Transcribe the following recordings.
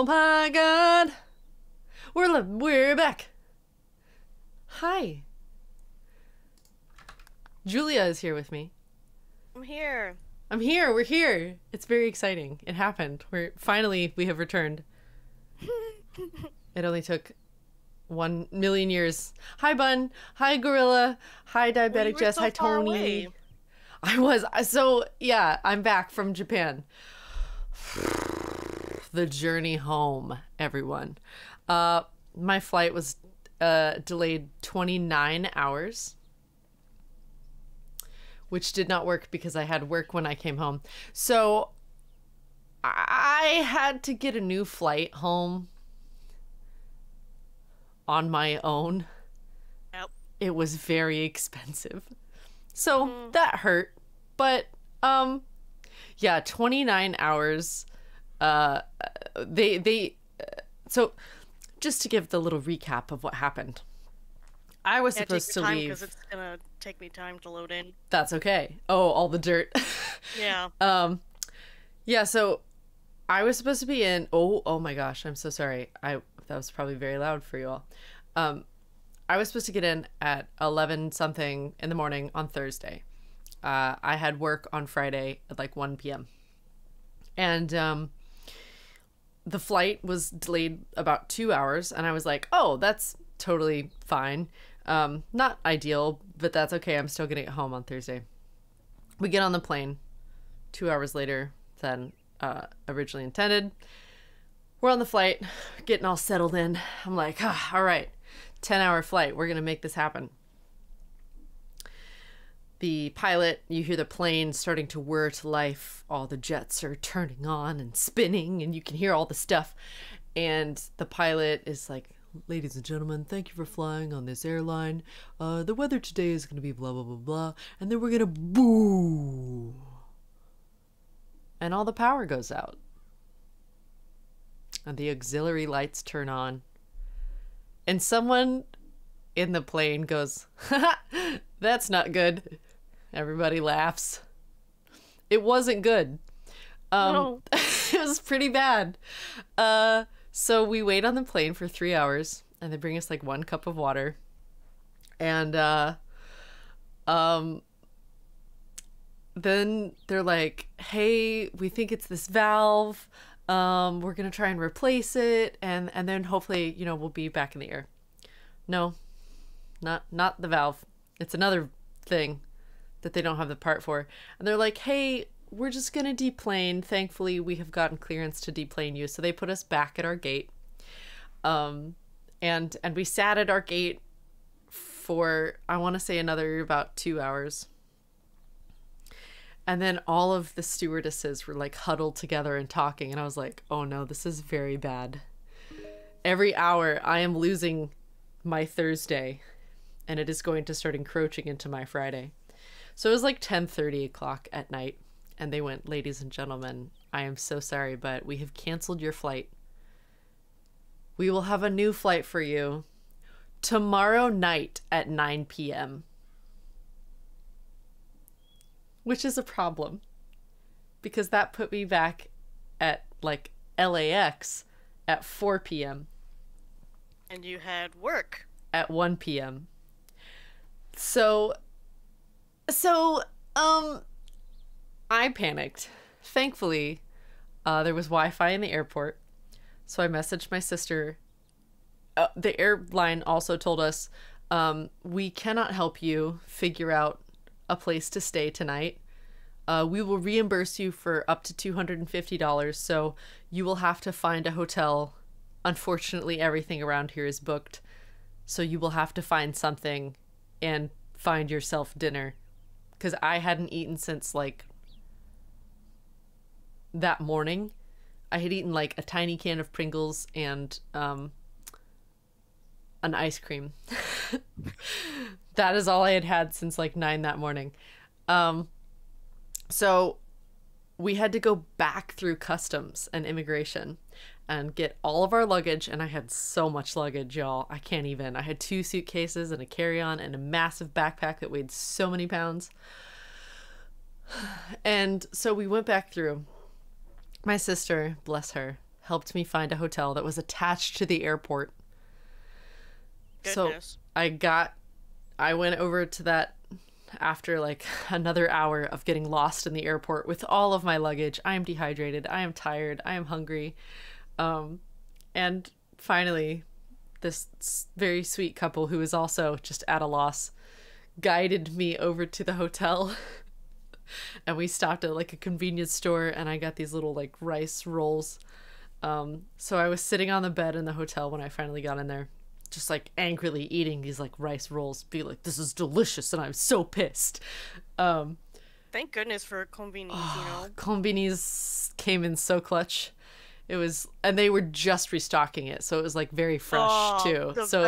Oh my God. We're back. Hi. Julia is here with me. I'm here. I'm here. We're here. It's very exciting. It happened. We have returned. It only took 1,000,000 years. Hi, Bun. Hi, Gorilla. Hi, Diabetic Jess. So Hi, far Tony. away. I'm back from Japan. The journey home, everyone. My flight was delayed 29 hours, which did not work because I had work when I came home. So I had to get a new flight home on my own. Yep. It was very expensive. So that hurt. But yeah, 29 hours. So just to give the little recap of what happened. I was supposed to leave. Because it's gonna take me time to load in. That's okay. Oh, all the dirt. Yeah. Yeah, so I was supposed to be in. Oh my gosh, I'm so sorry. That was probably very loud for you all. I was supposed to get in at 11 something in the morning on Thursday. I had work on Friday at like 1 p.m. And the flight was delayed about 2 hours, and I was like, oh, that's totally fine. Not ideal, but that's okay. I'm still gonna get home on Thursday. We get on the plane 2 hours later than originally intended. We're on the flight, getting all settled in. I'm like, all right, 10-hour flight. We're gonna make this happen. The pilot, you hear the plane starting to whir to life. All the jets are turning on and spinning, and you can hear all the stuff. And the pilot is like, ladies and gentlemen, thank you for flying on this airline. The weather today is going to be blah, blah, blah, blah. And then we're going to boo. And all the power goes out. And the auxiliary lights turn on. And someone in the plane goes, that's not good. Everybody laughs. It wasn't good. No. It was pretty bad. So we wait on the plane for 3 hours, and they bring us like 1 cup of water. And then they're like, hey, we think it's this valve. We're gonna try and replace it, and then hopefully, we'll be back in the air. No, not the valve. It's another thing that they don't have the part for. And they're like, hey, we're just gonna deplane. Thankfully, we have gotten clearance to deplane you. So they put us back at our gate. And we sat at our gate for, I want to say, another about 2 hours. And then all of the stewardesses were like huddled together and talking. And I was like, oh no, this is very bad. Every hour I am losing my Thursday, and it is going to start encroaching into my Friday. So it was like 10:30 o'clock at night, and they went, ladies and gentlemen, I am so sorry, but we have canceled your flight. We will have a new flight for you tomorrow night at 9 p.m. Which is a problem, because that put me back at like LAX at 4 p.m. And you had work. At 1 p.m. So I panicked. Thankfully, there was Wi-Fi in the airport, so I messaged my sister. The airline also told us, we cannot help you figure out a place to stay tonight. We will reimburse you for up to $250, so you will have to find a hotel. Unfortunately, everything around here is booked, so you will have to find something and find yourself dinner. Because I hadn't eaten since like that morning. I had eaten like a tiny can of Pringles and an ice cream. That is all I had had since like 9 that morning. So we had to go back through customs and immigration and get all of our luggage. And I had so much luggage, y'all. I can't even. I had 2 suitcases and a carry-on and a massive backpack that weighed so many pounds. And so we went back through. My sister, bless her, helped me find a hotel that was attached to the airport. Goodness. So I went over to that after like another hour of getting lost in the airport with all of my luggage. I am dehydrated. I am tired. I am hungry. And finally, this very sweet couple who is also just at a loss guided me over to the hotel. And we stopped at like a convenience store and I got these little like rice rolls. So I was sitting on the bed in the hotel when I finally got in there, just like angrily eating these like rice rolls, be like, this is delicious, and I'm so pissed. Thank goodness for convenience, you know. Convenience came in so clutch. It was, and they were just restocking it, so it was like very fresh too. So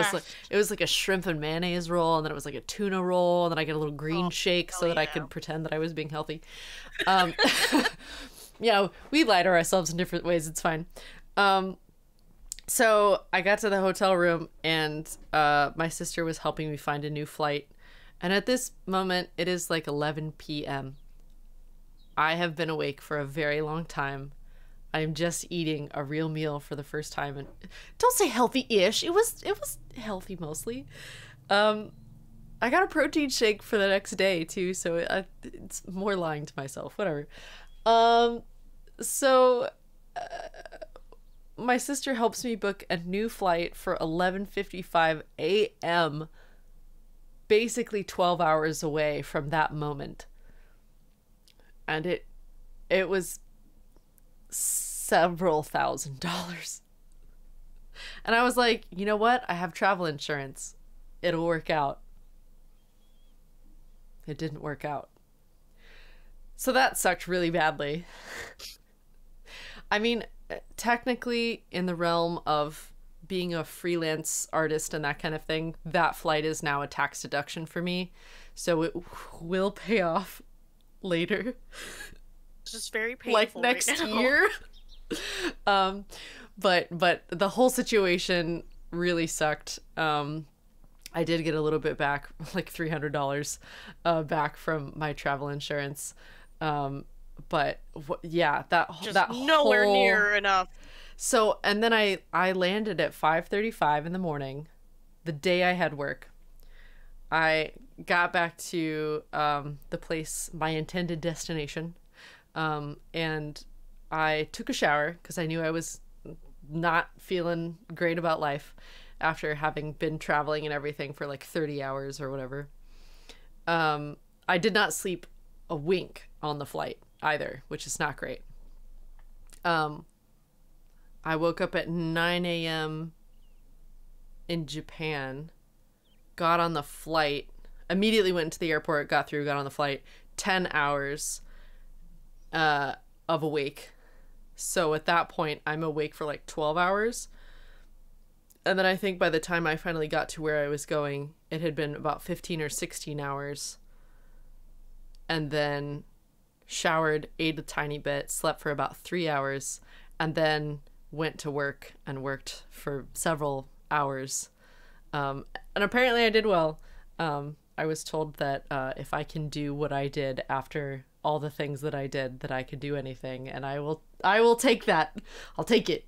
it was like a shrimp and mayonnaise roll, and then it was like a tuna roll, and then I get a little green shake so that I could pretend that I was being healthy. Yeah, we lie to ourselves in different ways. It's fine. So I got to the hotel room, and my sister was helping me find a new flight. And at this moment, it is like 11 p.m. I have been awake for a very long time. I'm just eating a real meal for the first time, and don't say healthy-ish. It was healthy mostly. I got a protein shake for the next day too, so it's more lying to myself. Whatever. So my sister helps me book a new flight for 11:55 a.m. basically 12 hours away from that moment, and it was several $1,000s. And I was like, you know what? I have travel insurance. It'll work out. It didn't work out. So that sucked really badly. I mean, technically, in the realm of being a freelance artist and that kind of thing, that flight is now a tax deduction for me. So it will pay off later. It's just very painful. Like next year. But the whole situation really sucked. I did get a little bit back, like $300 back from my travel insurance. But yeah, just that nowhere near enough. So, and then I landed at 5:35 in the morning, the day I had work. I got back to the place, my intended destination, and I took a shower because I knew I was not feeling great about life after having been traveling and everything for like 30 hours or whatever. I did not sleep a wink on the flight either, which is not great. I woke up at 9 a.m. in Japan, got on the flight, immediately went to the airport, got on the flight, 10 hours of awake. So at that point, I'm awake for like 12 hours. And then I think by the time I finally got to where I was going, it had been about 15 or 16 hours. And then showered, ate a tiny bit, slept for about 3 hours, and then went to work and worked for several hours. And apparently I did well. I was told that if I can do what I did after all the things that I did, that I could do anything, and I will take that. I'll take it.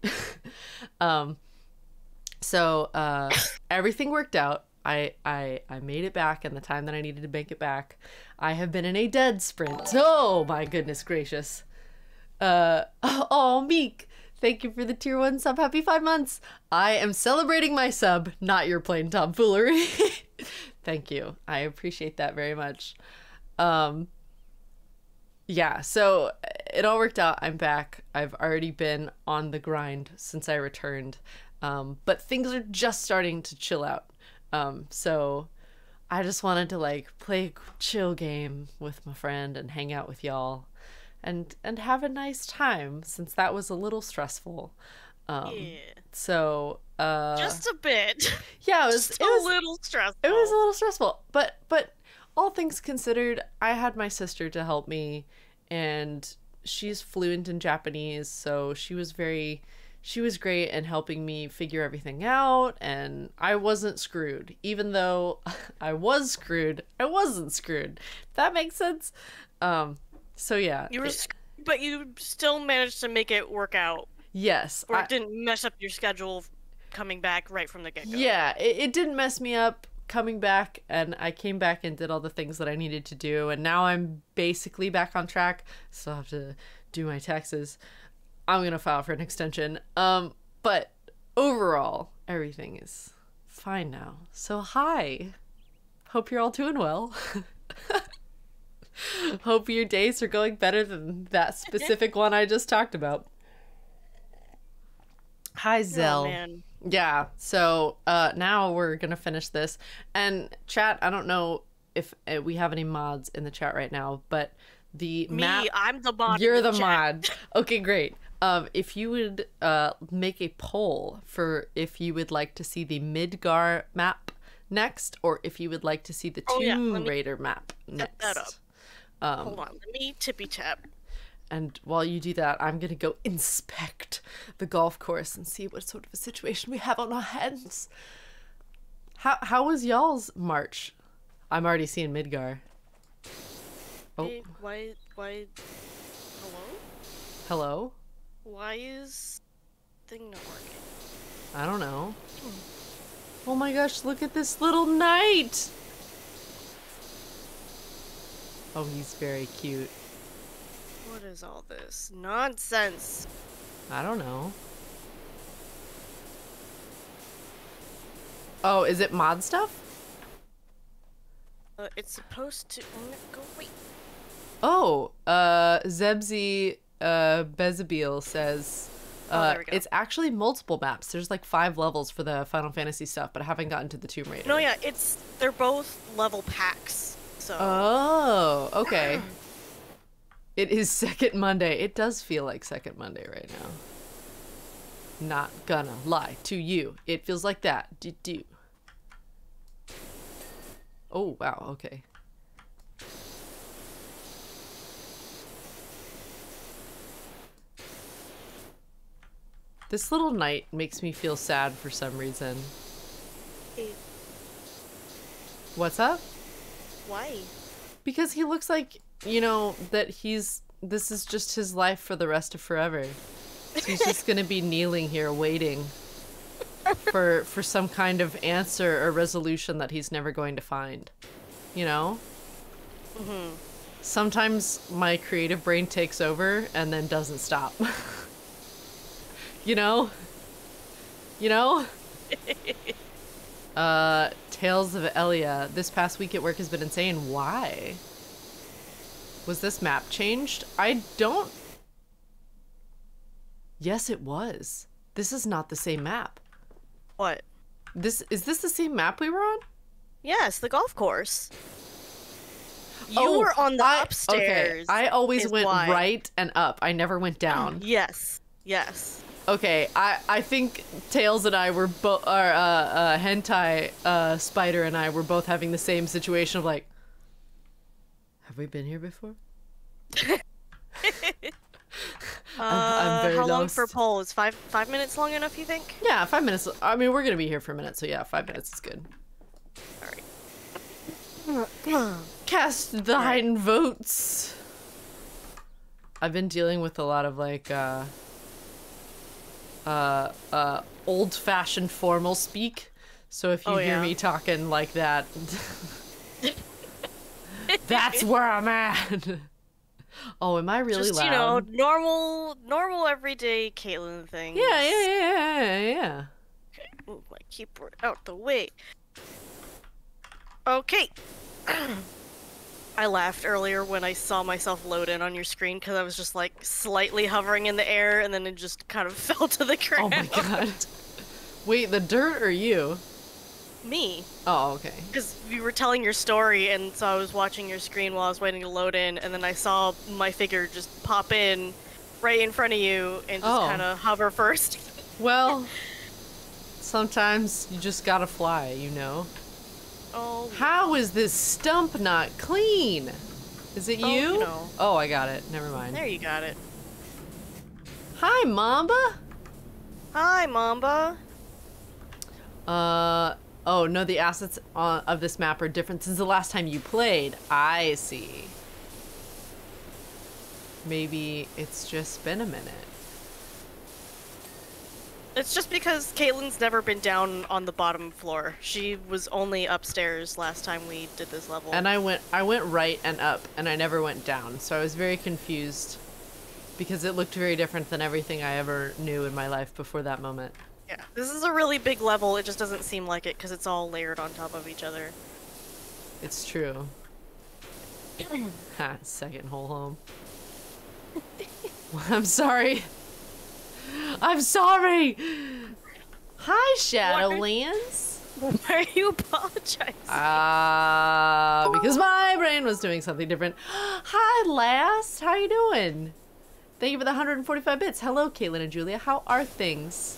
So everything worked out. I made it back in the time that I needed to make it back. I have been in a dead sprint. Oh my goodness gracious. Oh, Meek, thank you for the tier 1 sub. Happy 5 months. I am celebrating my sub, not your plain tomfoolery. Thank you. I appreciate that very much. Yeah, so it all worked out. I'm back. I've already been on the grind since I returned. But things are just starting to chill out. So I just wanted to like play a chill game with my friend and hang out with y'all and have a nice time, since that was a little stressful. Yeah. So just a bit. Yeah, it was a little stressful. It was a little stressful, but all things considered, I had my sister to help me, and she's fluent in Japanese, so she was great in helping me figure everything out, and I wasn't screwed. Even though I was screwed, I wasn't screwed. If that makes sense. So yeah. But you still managed to make it work out. Yes. Or it didn't mess up your schedule coming back right from the get-go. Yeah, it didn't mess me up coming back, and I came back and did all the things that I needed to do, and now I'm basically back on track. Still have to do my taxes. I'm gonna file for an extension. But overall, everything is fine now. So hi. Hope you're all doing well. Hope your days are going better than that specific one I just talked about. Hi, Zell. Oh, man. Yeah, so now we're gonna finish this. And chat, I don't know if we have any mods in the chat right now, but the map... I'm the mod. You're in the chat. mod. Okay, great. If you would make a poll for if you would like to see the Midgar map next, or if you would like to see the Tomb Raider map next. Set that up. Hold on, let me tippy tap. And while you do that, I'm gonna go inspect the golf course and see what sort of a situation we have on our hands. How was y'all's March? I'm already seeing Midgar. Oh. Hey, why? Hello? Hello? Why is thing not working? I don't know. Oh my gosh, look at this little knight! Oh, he's very cute. What is all this nonsense? I don't know. Oh, is it mod stuff? It's supposed to go. Wait. Oh, Zebzi Bezabil says there we go. it's actually multiple maps. There's like 5 levels for the Final Fantasy stuff, but I haven't gotten to the Tomb Raider. No, yeah, they're both level packs. So. Oh, okay. It is Second Monday. It does feel like Second Monday right now. Not gonna lie to you. It feels like that. Do. Oh, wow, okay. This little knight makes me feel sad for some reason. What's up? Why? Because he looks like, you know, that this is just his life for the rest of forever. He's just gonna be kneeling here waiting for some kind of answer or resolution that he's never going to find. You know? Mm-hmm. Sometimes my creative brain takes over and then doesn't stop. You know? You know? Tales of Elia. This past week at work has been insane. Why? Was this map changed? I don't... Yes, it was. This is not the same map. What? Is this the same map we were on? Yes, the golf course. You were on the upstairs. Okay. I always went why. right and up. I never went down. Yes. Yes. Okay, I think Tails and I were both, Hentai Spider and I were both having the same situation of like, have we been here before? I'm very how long lost. for poll? Is 5 minutes long enough, you think? Yeah, 5 minutes. I mean, we're gonna be here for a minute, so yeah, 5 minutes is good. Alright. Cast thine votes. I've been dealing with a lot of like, old-fashioned formal speak. So if you hear me talking like that, that's where I'm at. Oh, am I really just, loud? You know, normal everyday Caitlyn thing. Yeah. Okay, move my keyboard out the way. Okay. I laughed earlier when I saw myself load in on your screen because I was just like slightly hovering in the air and then it just kind of fell to the ground. Oh my god. Wait, the dirt or you? Me. Oh, okay. Because you were telling your story and so I was watching your screen while I was waiting to load in and then I saw my figure just pop in right in front of you and just kind of hover first. Well, sometimes you just gotta fly, you know? Oh. How is this stump not clean? Is it you? You know. Oh, I got it. Never mind. There you got it. Hi, Mamba. Hi, Mamba. Oh, no, the assets of this map are different since the last time you played. I see. Maybe it's just been a minute. It's just because Caitlyn's never been down on the bottom floor. She was only upstairs last time we did this level. And I went right and up, and I never went down. So I was very confused because it looked very different than everything I ever knew in my life before that moment. Yeah, this is a really big level. It just doesn't seem like it because it's all layered on top of each other. It's true. Ha, second hole home. I'm sorry. I'm sorry! Hi, Shadowlands! Why are you apologizing? Because my brain was doing something different. Hi, Last! How you doing? Thank you for the 145 bits. Hello, Caitlyn and Julia. How are things?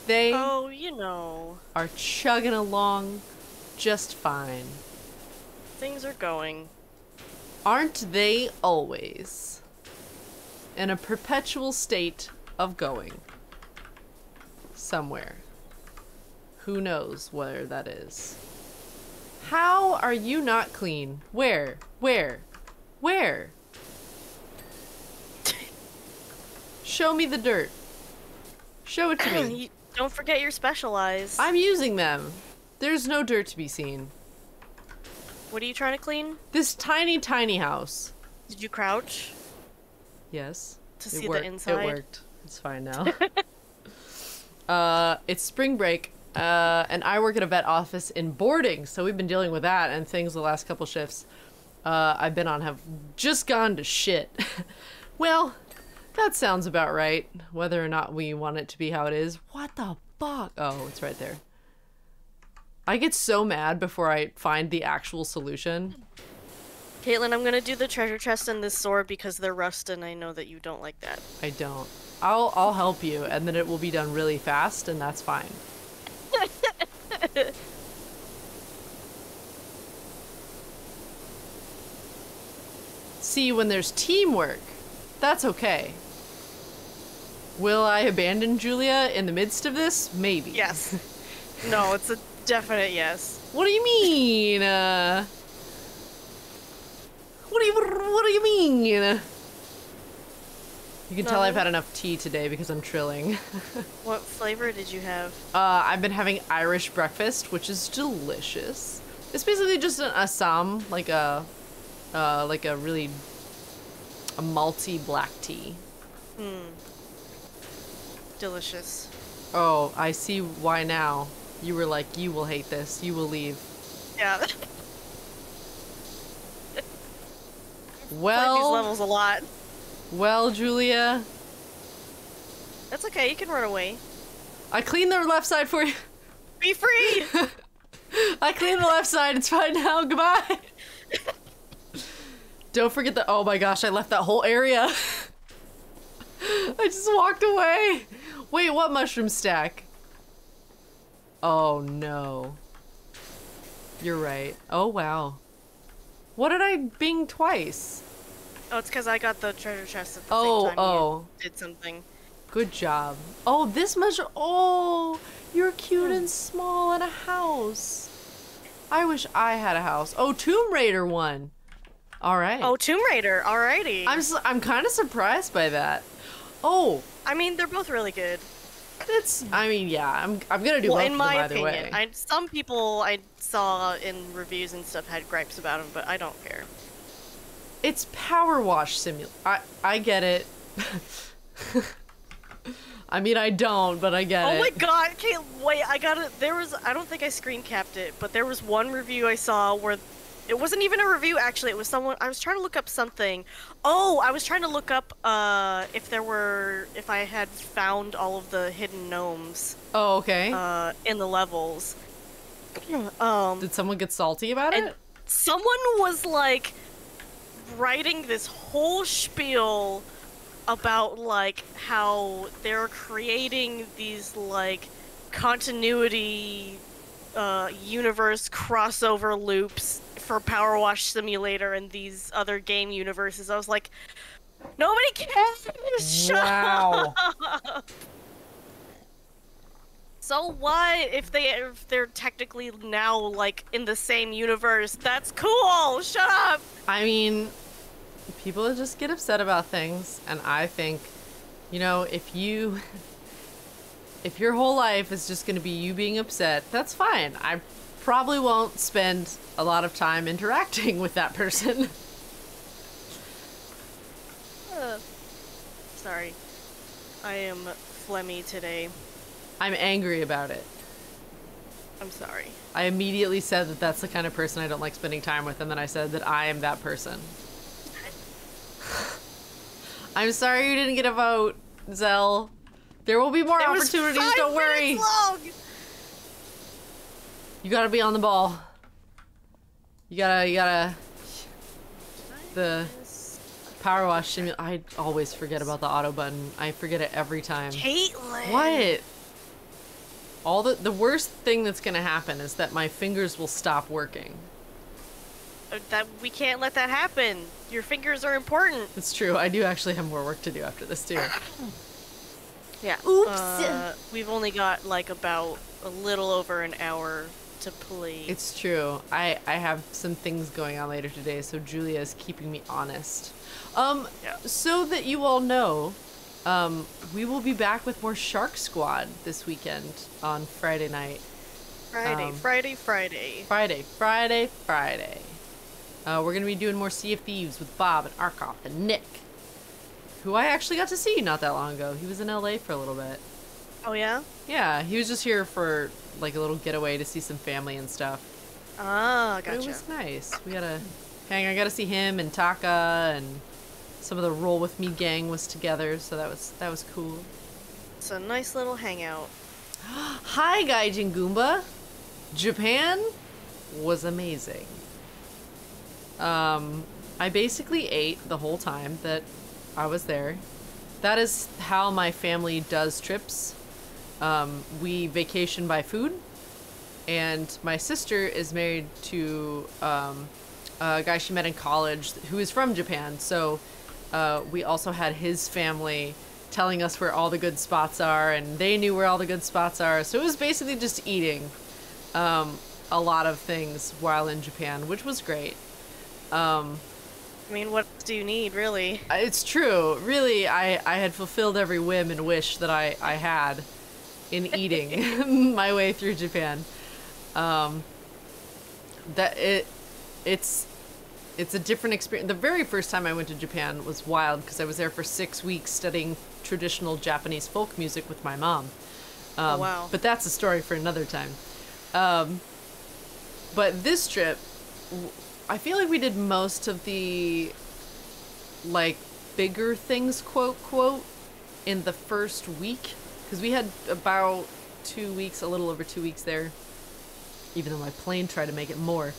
They oh, you know, are chugging along just fine. things are going. Aren't they always? In a perpetual state of going. Somewhere. Who knows where that is? How are you not clean? Where? Where? Where? Show me the dirt. Show it to me. Don't forget your special eyes. I'm using them. There's no dirt to be seen. What are you trying to clean? This tiny, tiny house. Did you crouch? Yes. To see the inside? It worked. It's fine now. It's spring break, and I work at a vet office in boarding, so we've been dealing with that and things the last couple shifts I've been on have just gone to shit. Well, that sounds about right, whether or not we want it to be how it is. What the fuck? Oh, it's right there. I get so mad before I find the actual solution. Caitlyn, I'm gonna do the treasure chest and this sword because they're rust and I know that you don't like that. I don't. I'll help you, and then it will be done really fast, and that's fine. See, when there's teamwork, that's okay. Will I abandon Julia in the midst of this? Maybe. Yes. No, it's a definite yes. What do you mean? What do you mean? You can tell I've had enough tea today because I'm trilling. What flavor did you have? I've been having Irish breakfast, which is delicious. It's basically just an Assam, like a really a malty black tea. Delicious. Oh, I see why now. You were like, you will hate this. You will leave. Yeah. Well, I like these levels a lot. Well, Julia. That's okay, you can run away. I cleaned the left side for you. Be free! I cleaned the left side. It's fine now. Goodbye. Don't forget that. Oh my gosh, I left that whole area. I just walked away. Wait, what mushroom stack? Oh no. You're right. Oh wow. What did I bing twice? Oh, it's because I got the treasure chest at the same time you did something. Good job. Oh, this mushroom. Oh, you're cute and small in a house. I wish I had a house. Oh, Tomb Raider one. All right. Oh, Tomb Raider. Alrighty. I'm kind of surprised by that. Oh. I mean, they're both really good. I mean, yeah, I'm gonna do both of them either way. Some people I saw in reviews and stuff had gripes about them, but I don't care. It's PowerWash Simulator. I get it. I mean, I don't, but I get it. Oh my god, okay, wait, I don't think I screen capped it, but there was one review I saw where it wasn't even a review, actually. It was someone, I was trying to look up something. Oh, I was trying to look up if I had found all of the hidden gnomes. Oh, okay. In the levels. Did someone get salty about it? Someone was like writing this whole spiel about like how they're creating these like continuity universe crossover loops for PowerWash Simulator and these other game universes. I was like, nobody cares. Wow. Shut up. So what if they're technically now like in the same universe? That's cool. Shut up. I mean, people just get upset about things, and I think, you know, if you if your whole life is just going to be you being upset, that's fine. I probably won't spend a lot of time interacting with that person. Sorry. I am phlegmy today. I'm angry about it. I'm sorry. I immediately said that that's the kind of person I don't like spending time with, and then I said that I am that person. I'm sorry you didn't get a vote, Zell. There will be more opportunities, don't worry. Long. You gotta be on the ball. You gotta... The PowerWash Simulator. I always forget about the auto button. I forget it every time. Caitlyn! What? The worst thing that's gonna happen is that my fingers will stop working. That we can't let that happen. Your fingers are important. It's true. I do actually have more work to do after this too. Yeah. Oops. We've only got like about a little over an hour to play. It's true. I have some things going on later today, so Julia is keeping me honest. Yeah. So that you all know, we will be back with more Shark Squad this weekend on Friday night. Friday. We're going to be doing more Sea of Thieves with Bob and Arkoff and Nick, who I actually got to see not that long ago. He was in LA for a little bit. Oh, yeah? Yeah, he was just here for like a little getaway to see some family and stuff. Ah, gotcha. But it was nice. We got to hang. I got to see him and Taka, and some of the Roll With Me gang was together, so that was cool. It's a nice little hangout. Hi, Gaijin Goomba. Japan was amazing. I basically ate the whole time that I was there. That is how my family does trips. We vacation by food, and my sister is married to a guy she met in college who is from Japan, so we also had his family telling us where all the good spots are, and they knew where all the good spots are, so it was basically just eating a lot of things while in Japan, which was great. I mean, what do you need, really? It's true. Really, I had fulfilled every whim and wish that I had in eating my way through Japan. It's a different experience. The very first time I went to Japan was wild because I was there for 6 weeks studying traditional Japanese folk music with my mom. Oh, wow. But that's a story for another time. But this trip, I feel like we did most of the, like, bigger things, quote, quote, in the first week. Because we had about 2 weeks, a little over 2 weeks there. Even though my plane tried to make it more.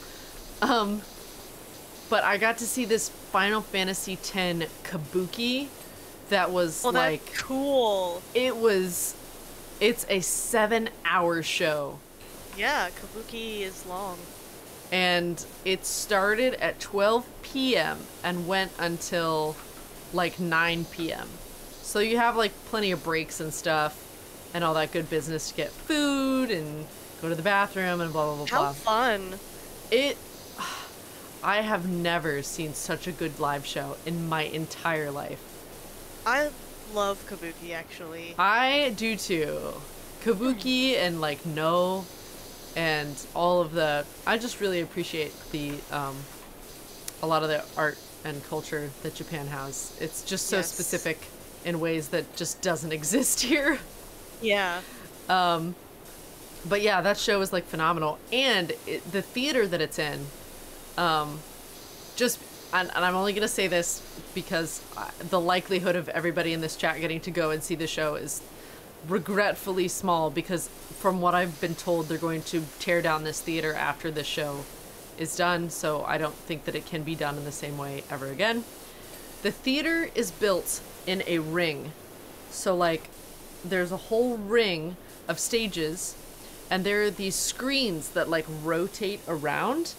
But I got to see this Final Fantasy X Kabuki that was, like... that's cool. It's a 7-hour show. Yeah, Kabuki is long. And it started at 12 p.m. and went until like 9 p.m. So you have like plenty of breaks and stuff and all that good business to get food and go to the bathroom and blah, blah, blah, blah. How fun. I have never seen such a good live show in my entire life. I love Kabuki, actually. I do too. Kabuki and like No and all of the... I just really appreciate a lot of the art and culture that Japan has. It's just so specific in ways that just doesn't exist here. Yeah. But yeah, that show was like phenomenal. And the theater that it's in, and I'm only going to say this because the likelihood of everybody in this chat getting to go and see the show is regretfully small, because from what I've been told, they're going to tear down this theater after this show is done, so I don't think that it can be done in the same way ever again. The theater is built in a ring, so like there's a whole ring of stages, and there are these screens that like rotate around,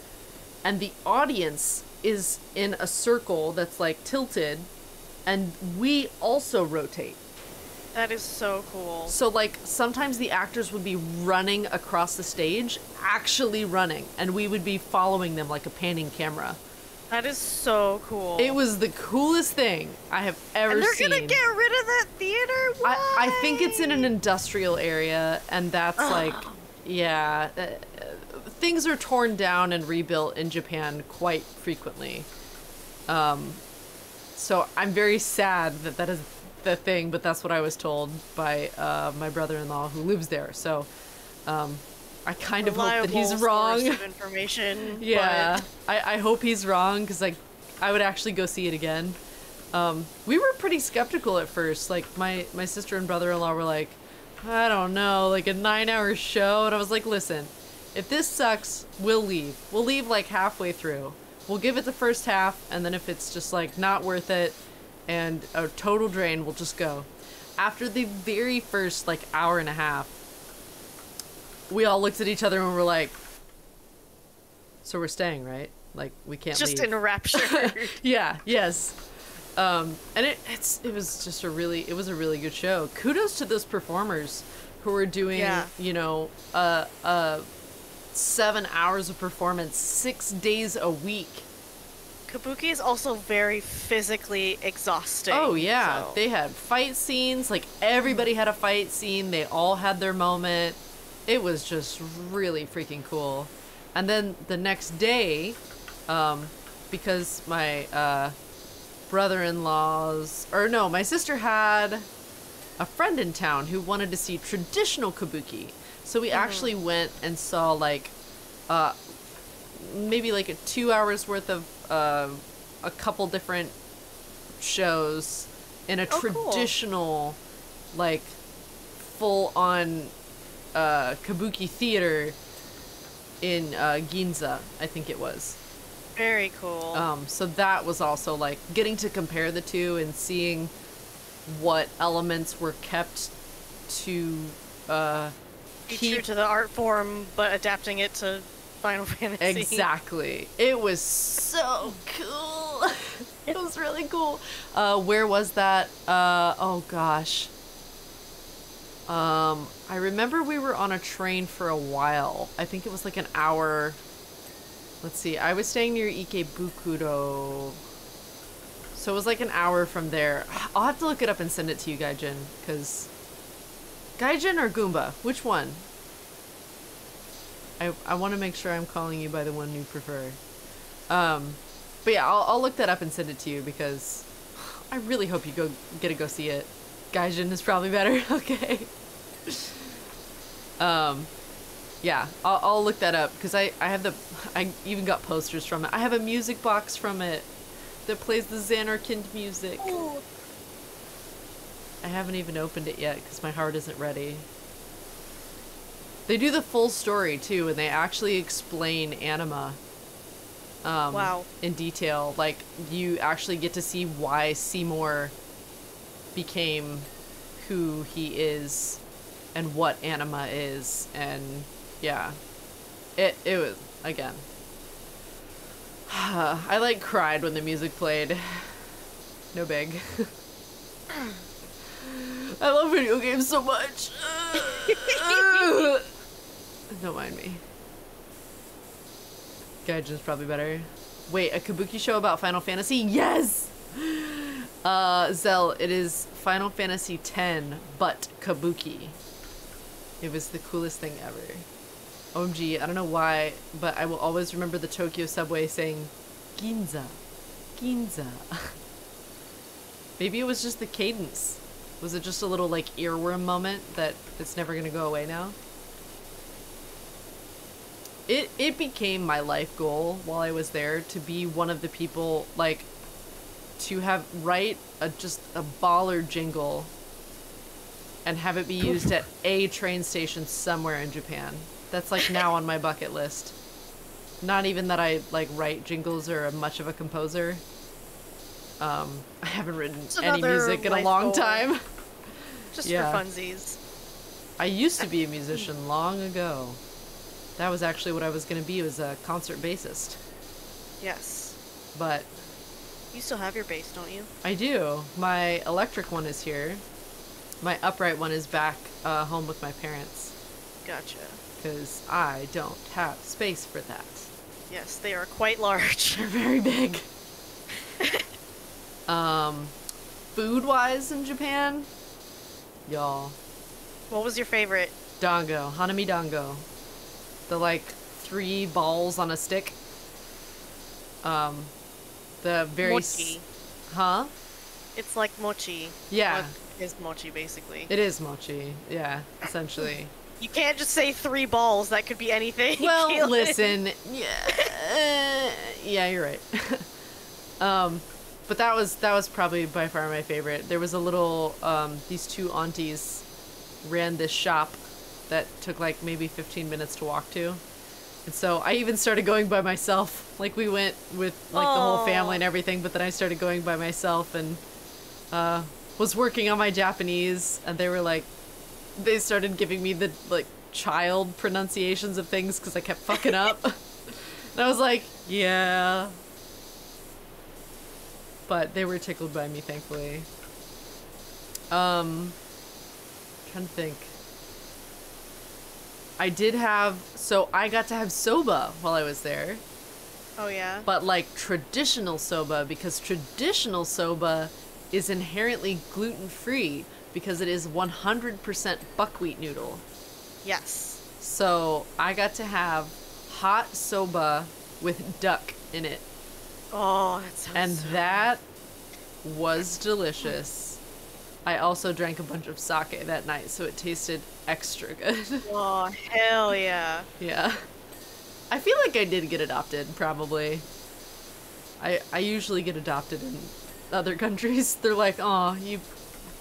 and the audience is in a circle that's like tilted, and we also rotate. That is so cool. So, like, sometimes the actors would be running across the stage, actually running, and we would be following them like a panning camera That is so cool. It was the coolest thing I have ever and they're seen. gonna get rid of that theater? Why? I think it's in an industrial area, and that's like, yeah, things are torn down and rebuilt in Japan quite frequently. So I'm very sad that that is the thing, but that's what I was told by my brother-in-law who lives there. So I kind of hope that he's wrong. Source of information. Yeah, I hope he's wrong, because like I would actually go see it again. We were pretty skeptical at first. Like my sister and brother-in-law were like, I don't know, like a 9-hour show, and I was like, listen, if this sucks, we'll leave. We'll leave like halfway through. We'll give it the first half, and then if it's just like not worth it and a total drain, we'll just go. After the very first like hour and a half, we all looked at each other and were like, so we're staying, right? Like, we can't leave. Just in a rapture. Yeah, yes. And it was just a really good show. Kudos to those performers who were doing, you know, 7 hours of performance, 6 days a week. Kabuki is also very physically exhausting. Oh, yeah. So. They had fight scenes. Like, everybody had a fight scene. They all had their moment. It was just really freaking cool. And then the next day, because my my sister had a friend in town who wanted to see traditional kabuki. So we actually went and saw like maybe like 2 hours worth of a couple different shows in a traditional, like full on kabuki theater in Ginza, I think it was. Very cool. So that was also like getting to compare the two and seeing what elements were kept to be true to the art form, but adapting it to Final Fantasy. Exactly. It was so cool. It was really cool. Where was that? Oh gosh. I remember we were on a train for a while. I think it was like an hour. Let's see. I was staying near Ikebukuro. So it was like an hour from there. I'll have to look it up and send it to you, Gaijin, because Gaijin or Goomba? Which one? I want to make sure I'm calling you by the one you prefer. But yeah, I'll look that up and send it to you, because I really hope you get to go see it. Gaijin is probably better. Okay. Yeah, I'll look that up, because I even got posters from it. I have a music box from it that plays the Xanarkand music. Ooh. I haven't even opened it yet because my heart isn't ready. They do the full story too, and they actually explain anima wow. in detail. Like, you actually get to see why Seymour became who he is and what anima is, and yeah, it was, again, I like cried when the music played. No big. I love video games so much. Don't mind me. Gaijin's probably better. Wait, a kabuki show about Final Fantasy? Yes! Zell, it is Final Fantasy X, but kabuki. It was the coolest thing ever. OMG, I don't know why, but I will always remember the Tokyo subway saying, Ginza, Ginza. Maybe it was just the cadence. Was it just a little, like, earworm moment that it's never gonna go away now? It became my life goal while I was there to be one of the people, like, to write just a baller jingle and have it be used at a train station somewhere in Japan. That's, like, now on my bucket list. Not even that I, like, write jingles or am much of a composer. I haven't written any music in a long time. Just for funsies. I used to be a musician long ago. That was actually what I was going to be, was a concert bassist. Yes. But you still have your bass, don't you? I do. My electric one is here. My upright one is back home with my parents. Gotcha. Because I don't have space for that. Yes, they are quite large. They're very big. Food-wise in Japan, y'all, What was your favorite? dango, hanami dango. The like 3 balls on a stick. The very Mochi. huh? It's like mochi. Yeah. Well, it is mochi, basically. It is mochi. Yeah, essentially. You can't just say 3 balls. That could be anything. Well, Caitlyn. listen. Yeah, yeah, you're right. But that was probably by far my favorite. There was a little these 2 aunties ran this shop that took like maybe 15 minutes to walk to. And so I even started going by myself. Like we went with like the whole family and everything, but then I started going by myself and was working on my Japanese, and they were like, they started giving me the like child pronunciations of things because I kept fucking up. And I was like, yeah. But they were tickled by me, thankfully. Trying to think. I got to have soba while I was there. Oh, yeah? But like traditional soba, because traditional soba is inherently gluten-free because it is 100% buckwheat noodle. Yes. So I got to have hot soba with duck in it. Oh, that sounds And so that was delicious. I also drank a bunch of sake that night, so it tasted extra good. Oh, hell yeah. Yeah. I feel like I did get adopted, probably. I usually get adopted in other countries. They're like, "Aw, you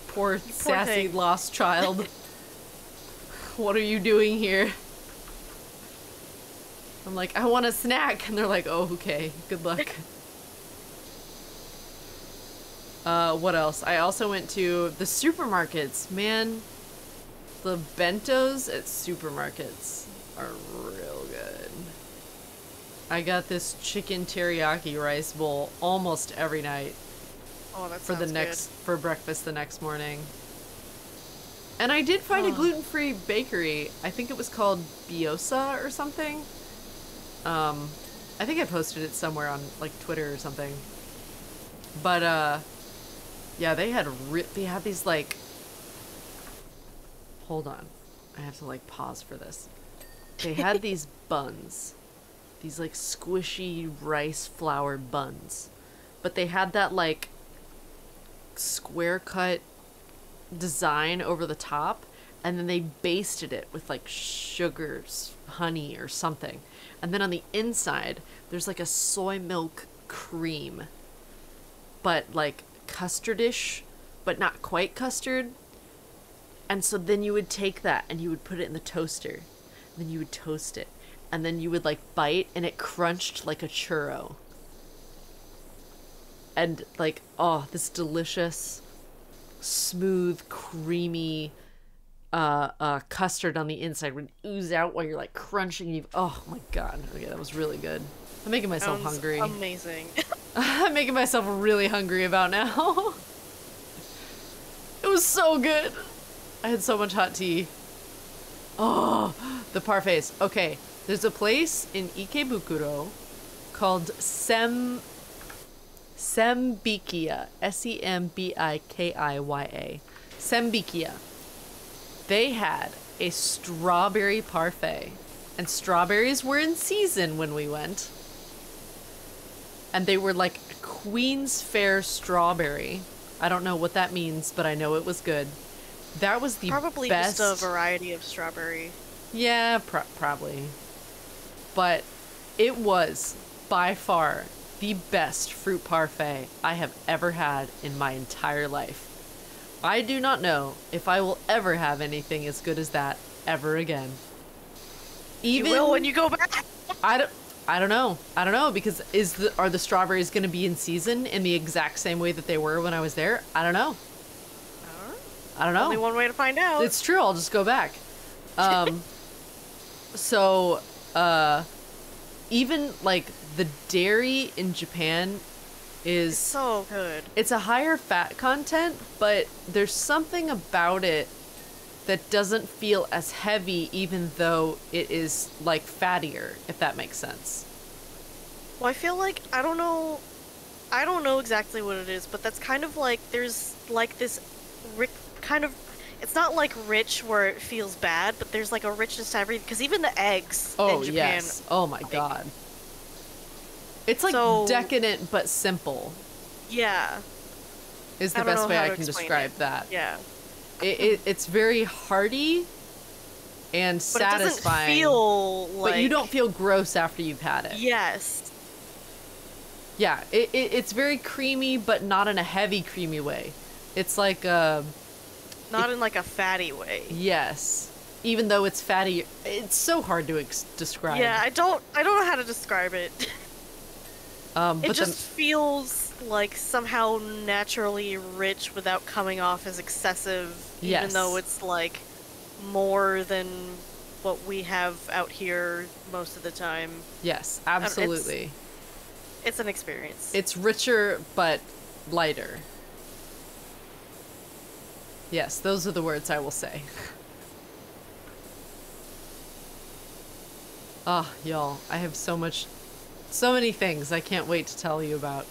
poor sassy thing." lost child. What are you doing here?" I'm like, "I want a snack." And they're like, "Oh, okay. Good luck." What else? I also went to the supermarkets. Man, the bentos at supermarkets are real good. I got this chicken teriyaki rice bowl almost every night Oh, that for sounds for breakfast the next morning. And I did find a gluten-free bakery. I think it was called Biosa or something. I think I posted it somewhere on like Twitter or something. But yeah, they had these like, hold on, I have to like pause for this. They had these buns, these like squishy rice flour buns, but they had that like square cut design over the top, and then they basted it with like sugars, honey or something, and then on the inside there's like a soy milk cream, but like custardish, but not quite custard. And so then you would take that and you would put it in the toaster, and then you would toast it, and then you would like bite, and it crunched like a churro. And like, oh, this delicious, smooth, creamy custard on the inside would ooze out while you're like crunching. Oh my god, okay, that was really good. I'm making myself Sounds hungry. amazing. I'm making myself really hungry about now. It was so good. I had so much hot tea. Oh, the parfaits. Okay, there's a place in Ikebukuro called Sembikia. Sembikia. Sembikia. They had a strawberry parfait, and strawberries were in season when we went. And they were like Queen's Fair strawberry. I don't know what that means, but I know it was good. That was the Probably best. just a variety of strawberry. Yeah, probably. But it was by far the best fruit parfait I have ever had in my entire life. I do not know if I will ever have anything as good as that ever again. Even You will when you go back. I don't know because are the strawberries going to be in season in the exact same way that they were when I was there? I don't know. I don't know. Only one way to find out. It's true. I'll just go back. So, even like the dairy in Japan is so good. It's a higher fat content, but there's something about it that doesn't feel as heavy, even though it is like fattier, if that makes sense. Well, I feel like I don't know exactly what it is, but that's kind of like there's like this kind of it's not like rich where it feels bad, but there's like a richness to everything because even the eggs Oh, in Japan, yes. Oh my like, God. It's like so decadent but simple yeah, is I the don't best know way how I to can explain describe it. that. Yeah, It's very hearty and but it doesn't satisfying, feel like but you don't feel gross after you've had it. yes, Yeah, it's very creamy, but not in a heavy creamy way. It's like not in like a fatty way. yes, even though it's fatty, it's so hard to describe. Yeah, I don't know how to describe it. It But just feels like somehow naturally rich without coming off as excessive, even Yes. though it's like more than what we have out here most of the time. yes, absolutely. It's an experience. It's richer but lighter. Yes, those are the words I will say. Oh, y'all, I have so many things I can't wait to tell you about.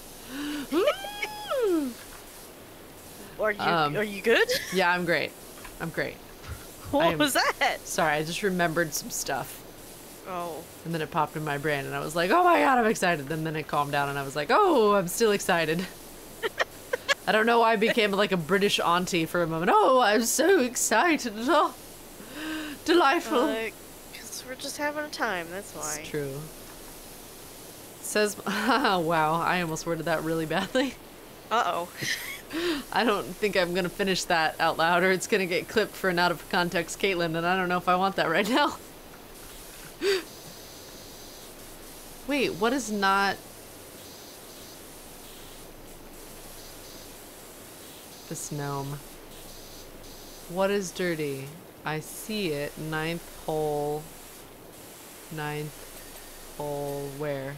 Are you good? Yeah, I'm great. I'm great. What was that? Sorry, I just remembered some stuff. Oh. And then it popped in my brain and I was like, oh my God, I'm excited. And then it calmed down and I was like, oh, I'm still excited. I don't know why I became like a British auntie for a moment. Oh, I'm so excited. Oh, delightful. Because we're just having a time, that's why. It's true. Says, wow, I almost worded that really badly. Uh-oh. I don't think I'm gonna finish that out loud or it's gonna get clipped for an out of context Caitlyn, and I don't know if I want that right now. Wait, what is not... This gnome. What is dirty? I see it. Ninth hole. Where?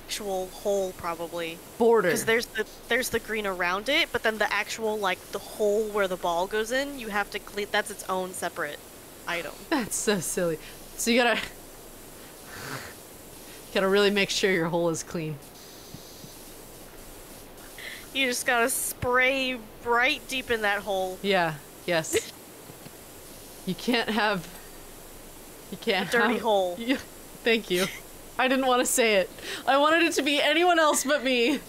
Actual hole, probably. Border. Because there's the green around it, but then the actual, like, the hole where the ball goes in, you have to clean... That's its own separate item. That's so silly. So you gotta really make sure your hole is clean. You just gotta spray right deep in that hole. Yeah, yes. You can't have Dirty hole. Yeah, thank you. I didn't want to say it. I wanted it to be anyone else but me.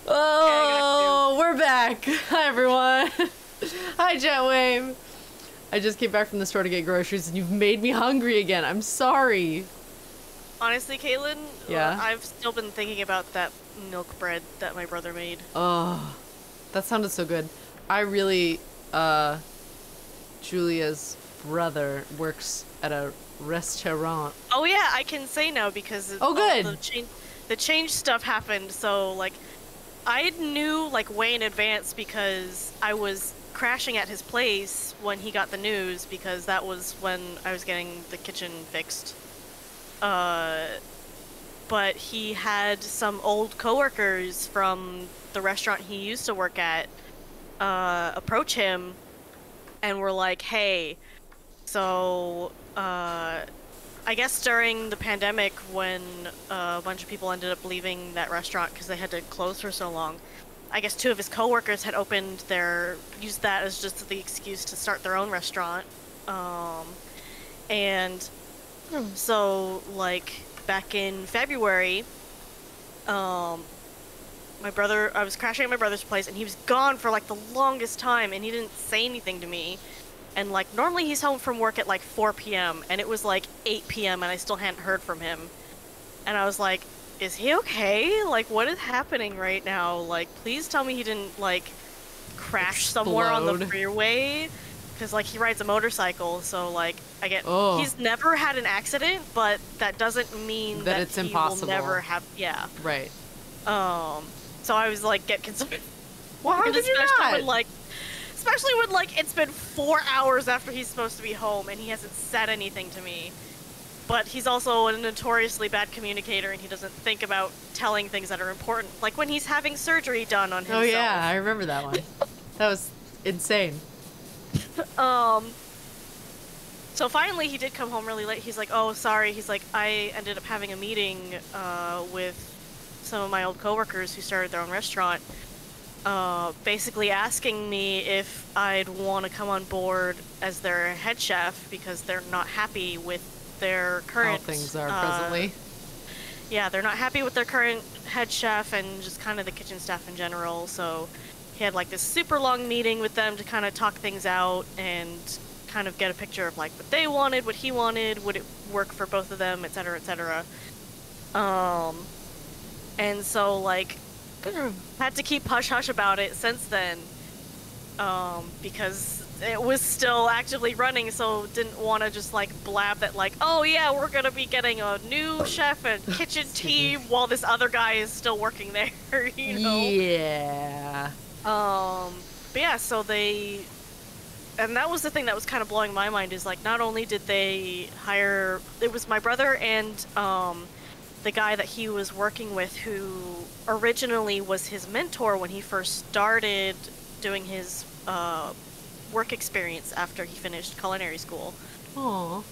Oh, we're back. Hi, everyone. Hi, Jetwave. I just came back from the store to get groceries, and you've made me hungry again. I'm sorry. Honestly, Caitlyn, Yeah? I've still been thinking about that milk bread that my brother made. Oh, that sounded so good. I really, Julia's brother works at a restaurant. Oh yeah, I can say now because Oh, good. The change stuff happened. So like, I knew like way in advance because I was crashing at his place when he got the news because that was when I was getting the kitchen fixed. But he had some old coworkers from the restaurant he used to work at approach him and were like, hey, so I guess during the pandemic when a bunch of people ended up leaving that restaurant because they had to close for so long, I guess two of his coworkers had used that as just the excuse to start their own restaurant. So, like, back in February, I was crashing at my brother's place, and he was gone for, like, the longest time, and he didn't say anything to me. And, like, normally he's home from work at, like, 4 p.m., and it was, like, 8 p.m., and I still hadn't heard from him. And I was like, is he okay? Like, what is happening right now? Like, please tell me he didn't, like, crash somewhere on the Explode. freeway. Because, like, he rides a motocycle, so, like, Oh. he's never had an accident, but that doesn't mean that it's he impossible. will never have, yeah. Right. So I was, like, get concerned. Well, how did you not? Especially when, like, it's been 4 hours after he's supposed to be home, and he hasn't said anything to me. But he's also a notoriously bad communicator, and he doesn't think about telling things that are important. Like when he's having surgery done on himself. Oh yeah, I remember that one. That was insane. So finally, he did come home really late. He's like, "Oh, sorry." He's like, "I ended up having a meeting with some of my old coworkers who started their own restaurant, basically asking me if I'd want to come on board as their head chef because they're not happy with their current How things are presently. Yeah, they're not happy with their current head chef and just kind of the kitchen staff in general. So he had like this super long meeting with them to kind of talk things out and kind of get a picture of like what they wanted, what he wanted, would it work for both of them, etc., etc. And so like had to keep hush hush about it since then, because it was still actively running, so didn't want to just like blab that like, oh yeah, we're gonna be getting a new chef and kitchen team while this other guy is still working there, you know? Yeah. But yeah, so and that was the thing that was kind of blowing my mind is like, not only did they hire, it was my brother and the guy that he was working with who originally was his mentor when he first started doing his work experience after he finished culinary school. Aww.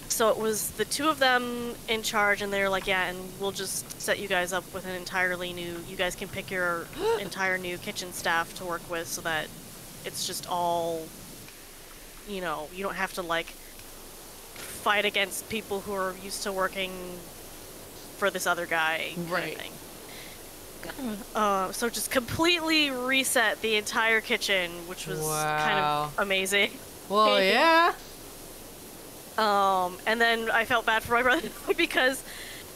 So it was the two of them in charge, and they're like, yeah, and we'll just set you guys up with an entirely new, you guys can pick your entire new kitchen staff to work with so that it's just all, you know, you don't have to like fight against people who are used to working for this other guy kind of thing. So just completely reset the entire kitchen, which was kind of amazing. Well, yeah. And then I felt bad for my brother because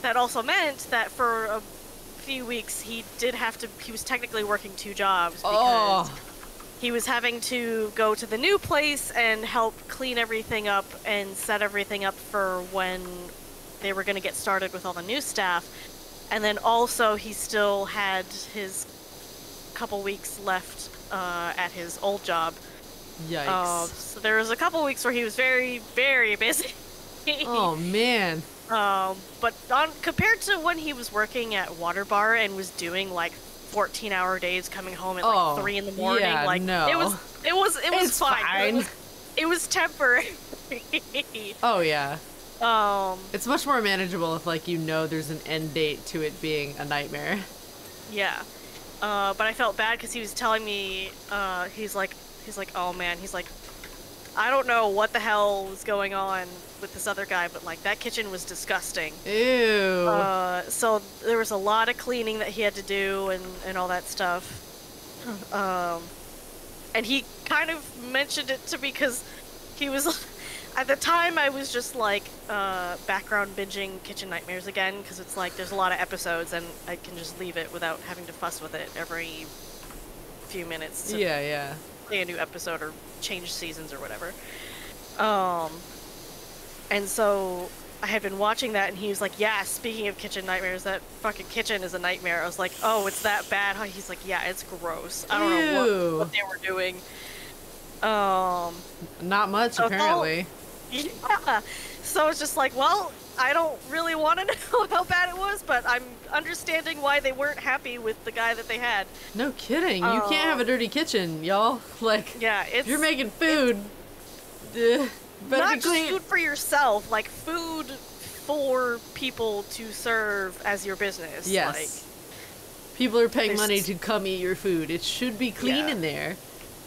that also meant that for a few weeks he was technically working 2 jobs because he was having to go to the new place and help clean everything up and set everything up for when they were going to get started with all the new staff. And then also he still had his couple weeks left at his old job. Yikes. So there was a couple weeks where he was very, very busy. Oh, man. But compared to when he was working at Water Bar and was doing like 14-hour days, coming home at like 3 in the morning, yeah, like no. it was fine. It was temporary. Oh yeah. It's much more manageable if like you know there's an end date to it being a nightmare. Yeah. But I felt bad because he was telling me, he's like, oh man, he's like, I don't know what the hell was going on with this other guy, but like that kitchen was disgusting. Ew. So there was a lot of cleaning that he had to do and all that stuff. And he kind of mentioned it to me because he was, at the time I was just like background binging Kitchen Nightmares again because it's like there's a lot of episodes and I can just leave it without having to fuss with it every few minutes. Yeah. Play a new episode or change seasons or whatever. And so I had been watching that and he was like, yeah, speaking of Kitchen Nightmares, that fucking kitchen is a nightmare. I was like, oh, it's that bad? He's like, yeah, it's gross. I don't know what they were doing. Not much, apparently. Yeah. So it's just like, well, I don't really want to know how bad it was, but I'm understanding why they weren't happy with the guy that they had. No kidding. You can't have a dirty kitchen, y'all. Like, yeah, if you're making food, better not be clean. just food for yourself, like food for people to serve as your business. Yes. Like, people are paying money to come eat your food. It should be clean in there.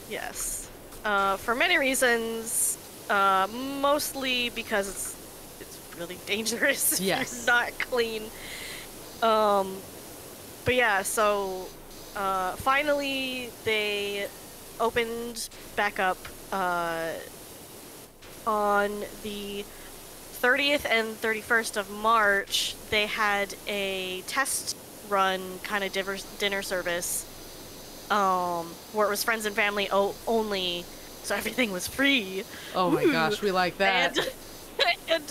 Yes. For many reasons, mostly because it's really dangerous if you're not clean. But yeah, so finally they opened back up on the 30th and 31st of March. They had a test run kind of dinner service where it was friends and family only, so everything was free. Oh my gosh, we like that. And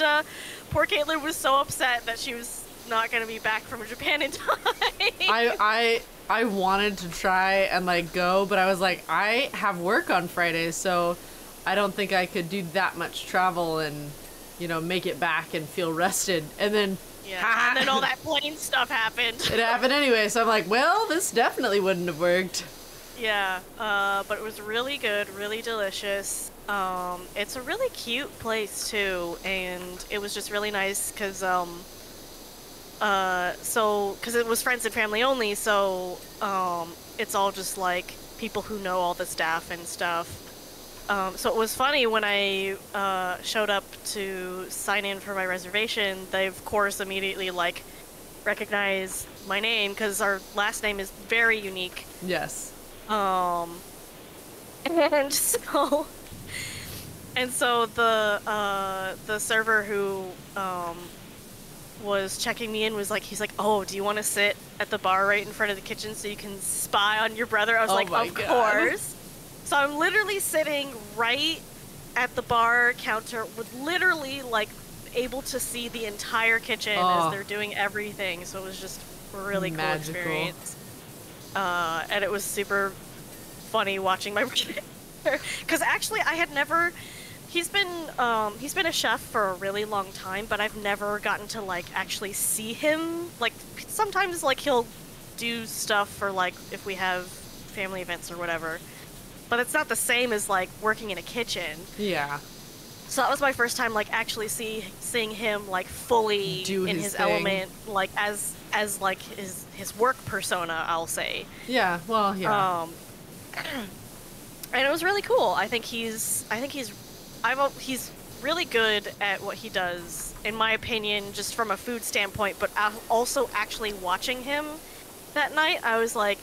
poor Caitlyn was so upset that she was not going to be back from Japan in time. I wanted to try and like go, but I was like, I have work on Fridays, so I don't think I could do that much travel and, you know, make it back and feel rested. And then and then all that plane stuff happened. It happened anyway, so I'm like, well, this definitely wouldn't have worked. Yeah, but it was really good, really delicious. It's a really cute place too, and it was just really nice because because it was friends and family only, so it's all just like people who know all the staff and stuff. So it was funny when I showed up to sign in for my reservation. They of course immediately like recognized my name because our last name is very unique. Yes. And so the server who was checking me in was like, he's like, oh, do you want to sit at the bar right in front of the kitchen so you can spy on your brother? I was like, my of God. course. So I'm literally sitting right at the bar counter with literally like able to see the entire kitchen as they're doing everything. So it was just a really cool experience. And it was super funny watching my brother. Because actually I had never... He's been a chef for a really long time, but I've never gotten to like actually see him. Like sometimes like he'll do stuff for like if we have family events or whatever, but it's not the same as like working in a kitchen. Yeah. So that was my first time like actually seeing him like fully in his element, like as like his work persona, I'll say. Yeah. Well, yeah. And it was really cool. He's really good at what he does, in my opinion, just from a food standpoint, but also actually watching him that night, I was like,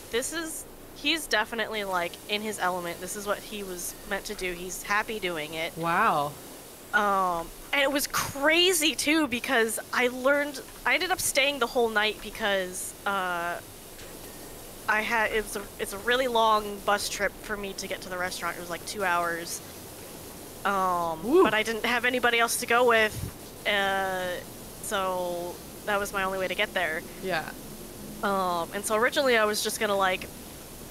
he's definitely like in his element. This is what he was meant to do. He's happy doing it. Wow. And it was crazy too, because I ended up staying the whole night because, it's a really long bus trip for me to get to the restaurant. It was like 2 hours. But I didn't have anybody else to go with, so that was my only way to get there. Yeah. And so originally I was just gonna like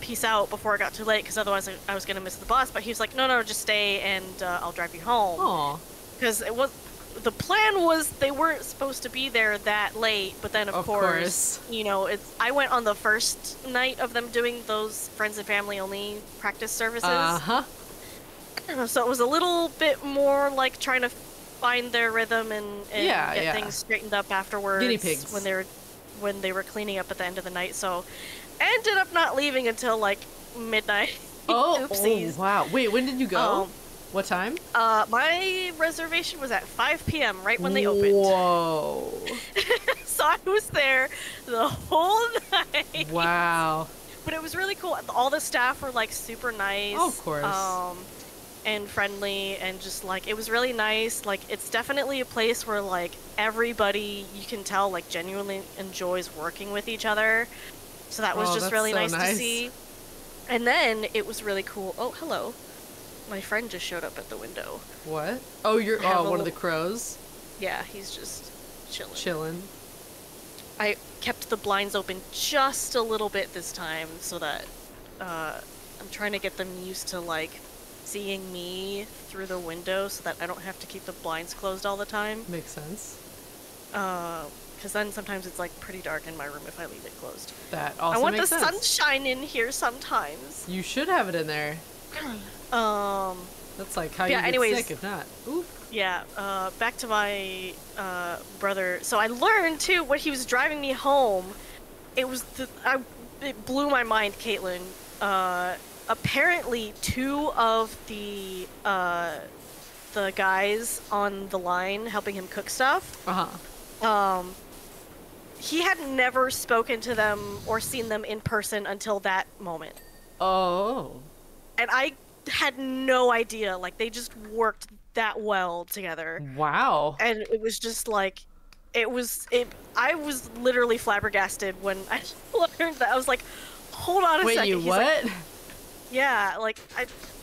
peace out before it got too late, because otherwise I was gonna miss the bus. But he was like, no, just stay and I'll drive you home. Aw. Because the plan was they weren't supposed to be there that late, but then of course, you know, I went on the first night of them doing those friends and family only practice services. Uh-huh. So it was a little bit more like trying to find their rhythm and get things straightened up afterwards. Guinea pigs. When they were cleaning up at the end of the night. So I ended up not leaving until like midnight. Oopsies. Oh, wow. Wait, when did you go? What time? My reservation was at 5 p.m. right when they opened. Whoa. So I was there the whole night. Wow. But it was really cool. All the staff were like super nice. Oh, of course. And friendly, and just like it was really nice. Like it's definitely a place where like everybody, you can tell, like genuinely enjoys working with each other. So that was just really nice to see. And then it was really cool. Oh, hello. My friend just showed up at the window. What? Oh, you're one of the crows? Yeah, he's just Chilling. I kept the blinds open just a little bit this time so that I'm trying to get them used to like seeing me through the window so that I don't have to keep the blinds closed all the time. Makes sense. Because then sometimes it's like pretty dark in my room if I leave it closed. That also makes sense. I want the sunshine in here sometimes. You should have it in there. That's like how you get sick if not. Ooh. Yeah, back to my brother. So I learned too when he was driving me home. It blew my mind, Caitlyn. Apparently, two of the guys on the line helping him cook stuff. He had never spoken to them or seen them in person until that moment. Oh. And I had no idea. Like, they just worked that well together. Wow. And it was just like, I was literally flabbergasted when I learned that. I was like, hold on a second. Wait, you what? Like, yeah, like,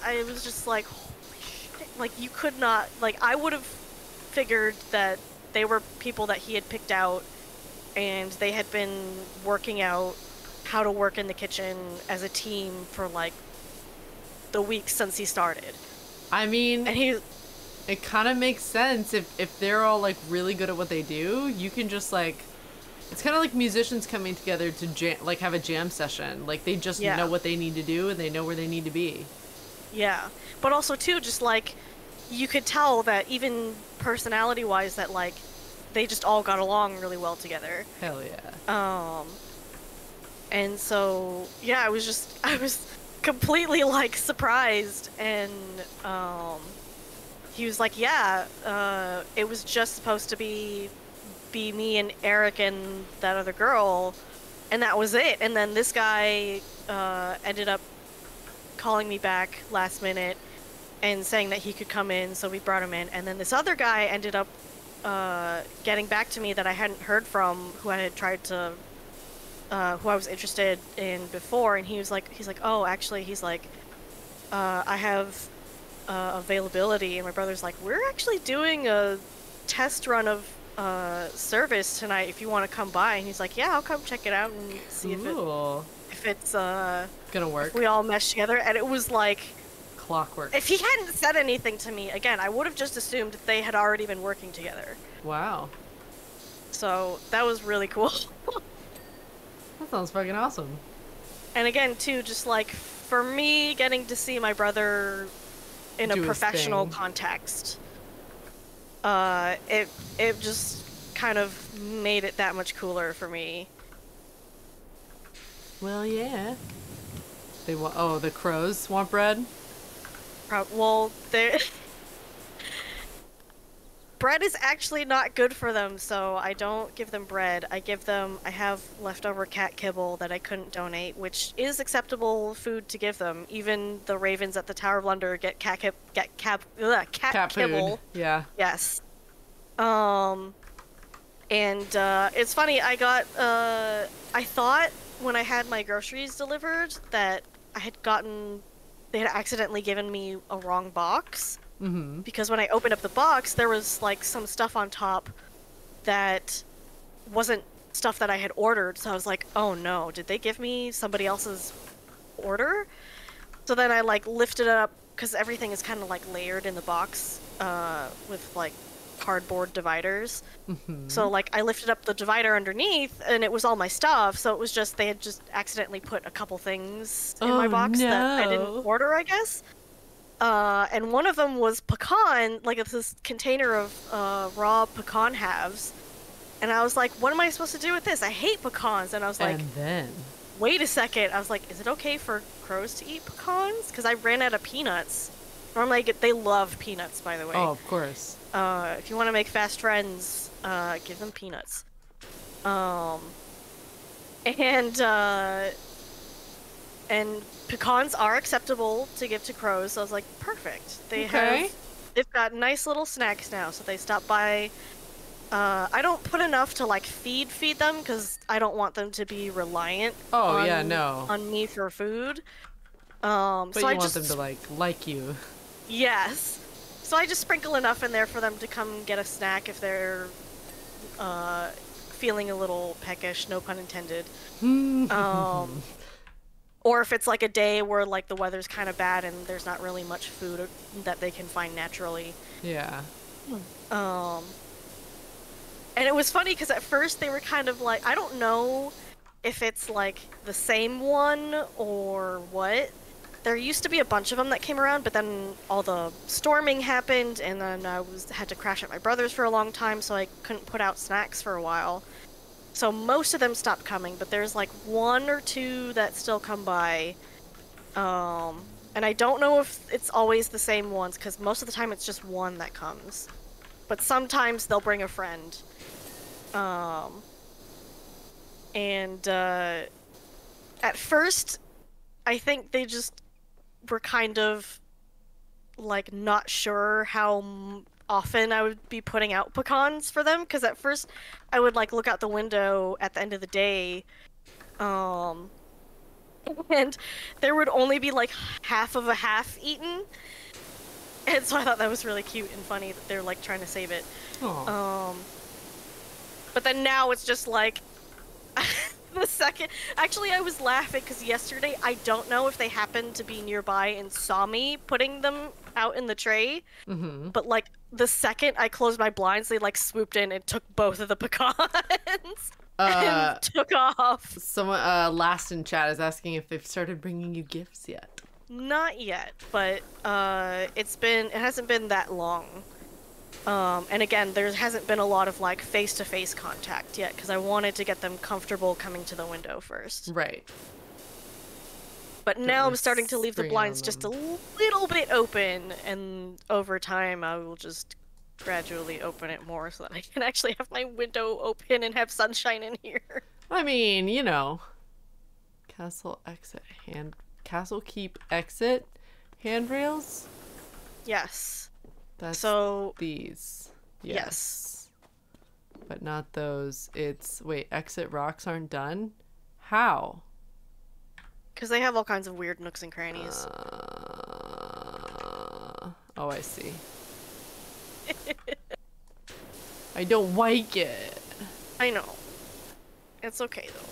I was just like, holy shit. Like, you could not, like, I would have figured that they were people that he had picked out and they had been working out how to work in the kitchen as a team for, like, the weeks since he started. I mean, and it kind of makes sense if they're all, like, really good at what they do. You can just, like, it's kind of like musicians coming together to have a jam session. Like, they just know what they need to do and they know where they need to be. Yeah. But also too, just like you could tell that even personality wise that like they just all got along really well together. Hell yeah. Um and so yeah, I was completely like surprised and he was like, "Yeah, it was just supposed to be me and Eric and that other girl, and that was it." And then this guy ended up calling me back last minute and saying that he could come in, so we brought him in. And then this other guy ended up getting back to me that I hadn't heard from, who I had tried to, who I was interested in before, and he's like, "Oh, actually," he's like, "I have availability," and my brother's like, "We're actually doing a test run of service tonight if you want to come by." And he's like, "Yeah, I'll come check it out and see Cool. if it's Gonna work. if we all mesh together." And it was like, Clockwork. if he hadn't said anything to me, again, I would have just assumed that they had already been working together. Wow. So that was really cool. That sounds fucking awesome. And again, too, just like for me, getting to see my brother in Do a his professional thing. context, it just kind of made it that much cooler for me. Well, yeah. They want. Oh, the crows want bread. Well, there. Bread is actually not good for them, so I don't give them bread. I have leftover cat kibble that I couldn't donate, which is acceptable food to give them. Even the ravens at the Tower of Wonder get cat Cat kibble. food. Yeah. Yes. And it's funny, I got, I thought when I had my groceries delivered that they had accidentally given me a wrong box. Mm-hmm. Because when I opened up the box, there was like some stuff on top that wasn't stuff that I had ordered. So I was like, "Oh no, did they give me somebody else's order?" So then I like lifted it up because everything is kind of like layered in the box with like cardboard dividers. Mm-hmm. So like I lifted up the divider underneath and it was all my stuff. So it was just they had just accidentally put a couple things in my box that I didn't order, I guess. And one of them was pecan, like it's this container of raw pecan halves. And I was like, "What am I supposed to do with this? I hate pecans." And I was like, And then. "Wait a second." I was like, "Is it okay for crows to eat pecans?" Because I ran out of peanuts. Normally they love peanuts, by the way. Oh, of course. If you want to make fast friends, give them peanuts. And pecans are acceptable to give to crows, so I was like, perfect. They've got nice little snacks now, so they stop by. I don't put enough to like feed them because I don't want them to be reliant on me for food. But so you I want just them to like you. Yes. So I just sprinkle enough in there for them to come get a snack if they're feeling a little peckish, no pun intended. Or if it's like a day where like the weather's kind of bad and there's not really much food that they can find naturally. Yeah. And it was funny because at first they were kind of like, I don't know if it's like the same one or what. There used to be a bunch of them that came around, but then all the storming happened, and then I had to crash at my brother's for a long time, so I couldn't put out snacks for a while. So most of them stopped coming, but there's like one or two that still come by. And I don't know if it's always the same ones, because most of the time it's just one that comes. But sometimes they'll bring a friend. At first, I think they just were kind of like not sure how often I would be putting out pecans for them, because at first I would like look out the window at the end of the day, and there would only be like half of a half eaten, and so I thought that was really cute and funny that they're like trying to save it. Aww. But then now it's just like the second. Actually, I was laughing because yesterday I don't know if they happened to be nearby and saw me putting them out in the tray, but like the second I closed my blinds, they like swooped in and took both of the pecans and took off. Someone last in chat is asking if they've started bringing you gifts yet. Not yet, but it hasn't been that long. And again, there hasn't been a lot of like face-to-face contact yet because I wanted to get them comfortable coming to the window first. Right. But Don't now wanna I'm starting to leave the spray blinds on just a them. little bit open, and over time I will just gradually open it more so that I can actually have my window open and have sunshine in here. I mean, you know, castle keep exit handrails. Yes. That's So these. yes. But not those. It's wait, exit rocks aren't done. How? Because they have all kinds of weird nooks and crannies. Oh, I see. I don't like it. I know. It's okay though.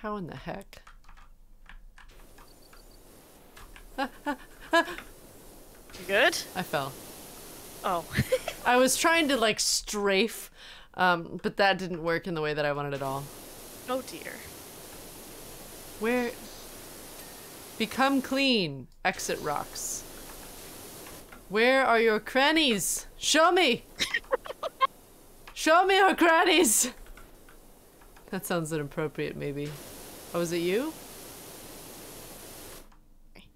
How in the heck? You good? I fell. Oh. I was trying to like strafe, but that didn't work in the way that I wanted at all. Oh dear. Where? Become clean. Exit rocks. Where are your crannies? Show me! Show me your crannies! That sounds inappropriate, maybe. Oh, is it you?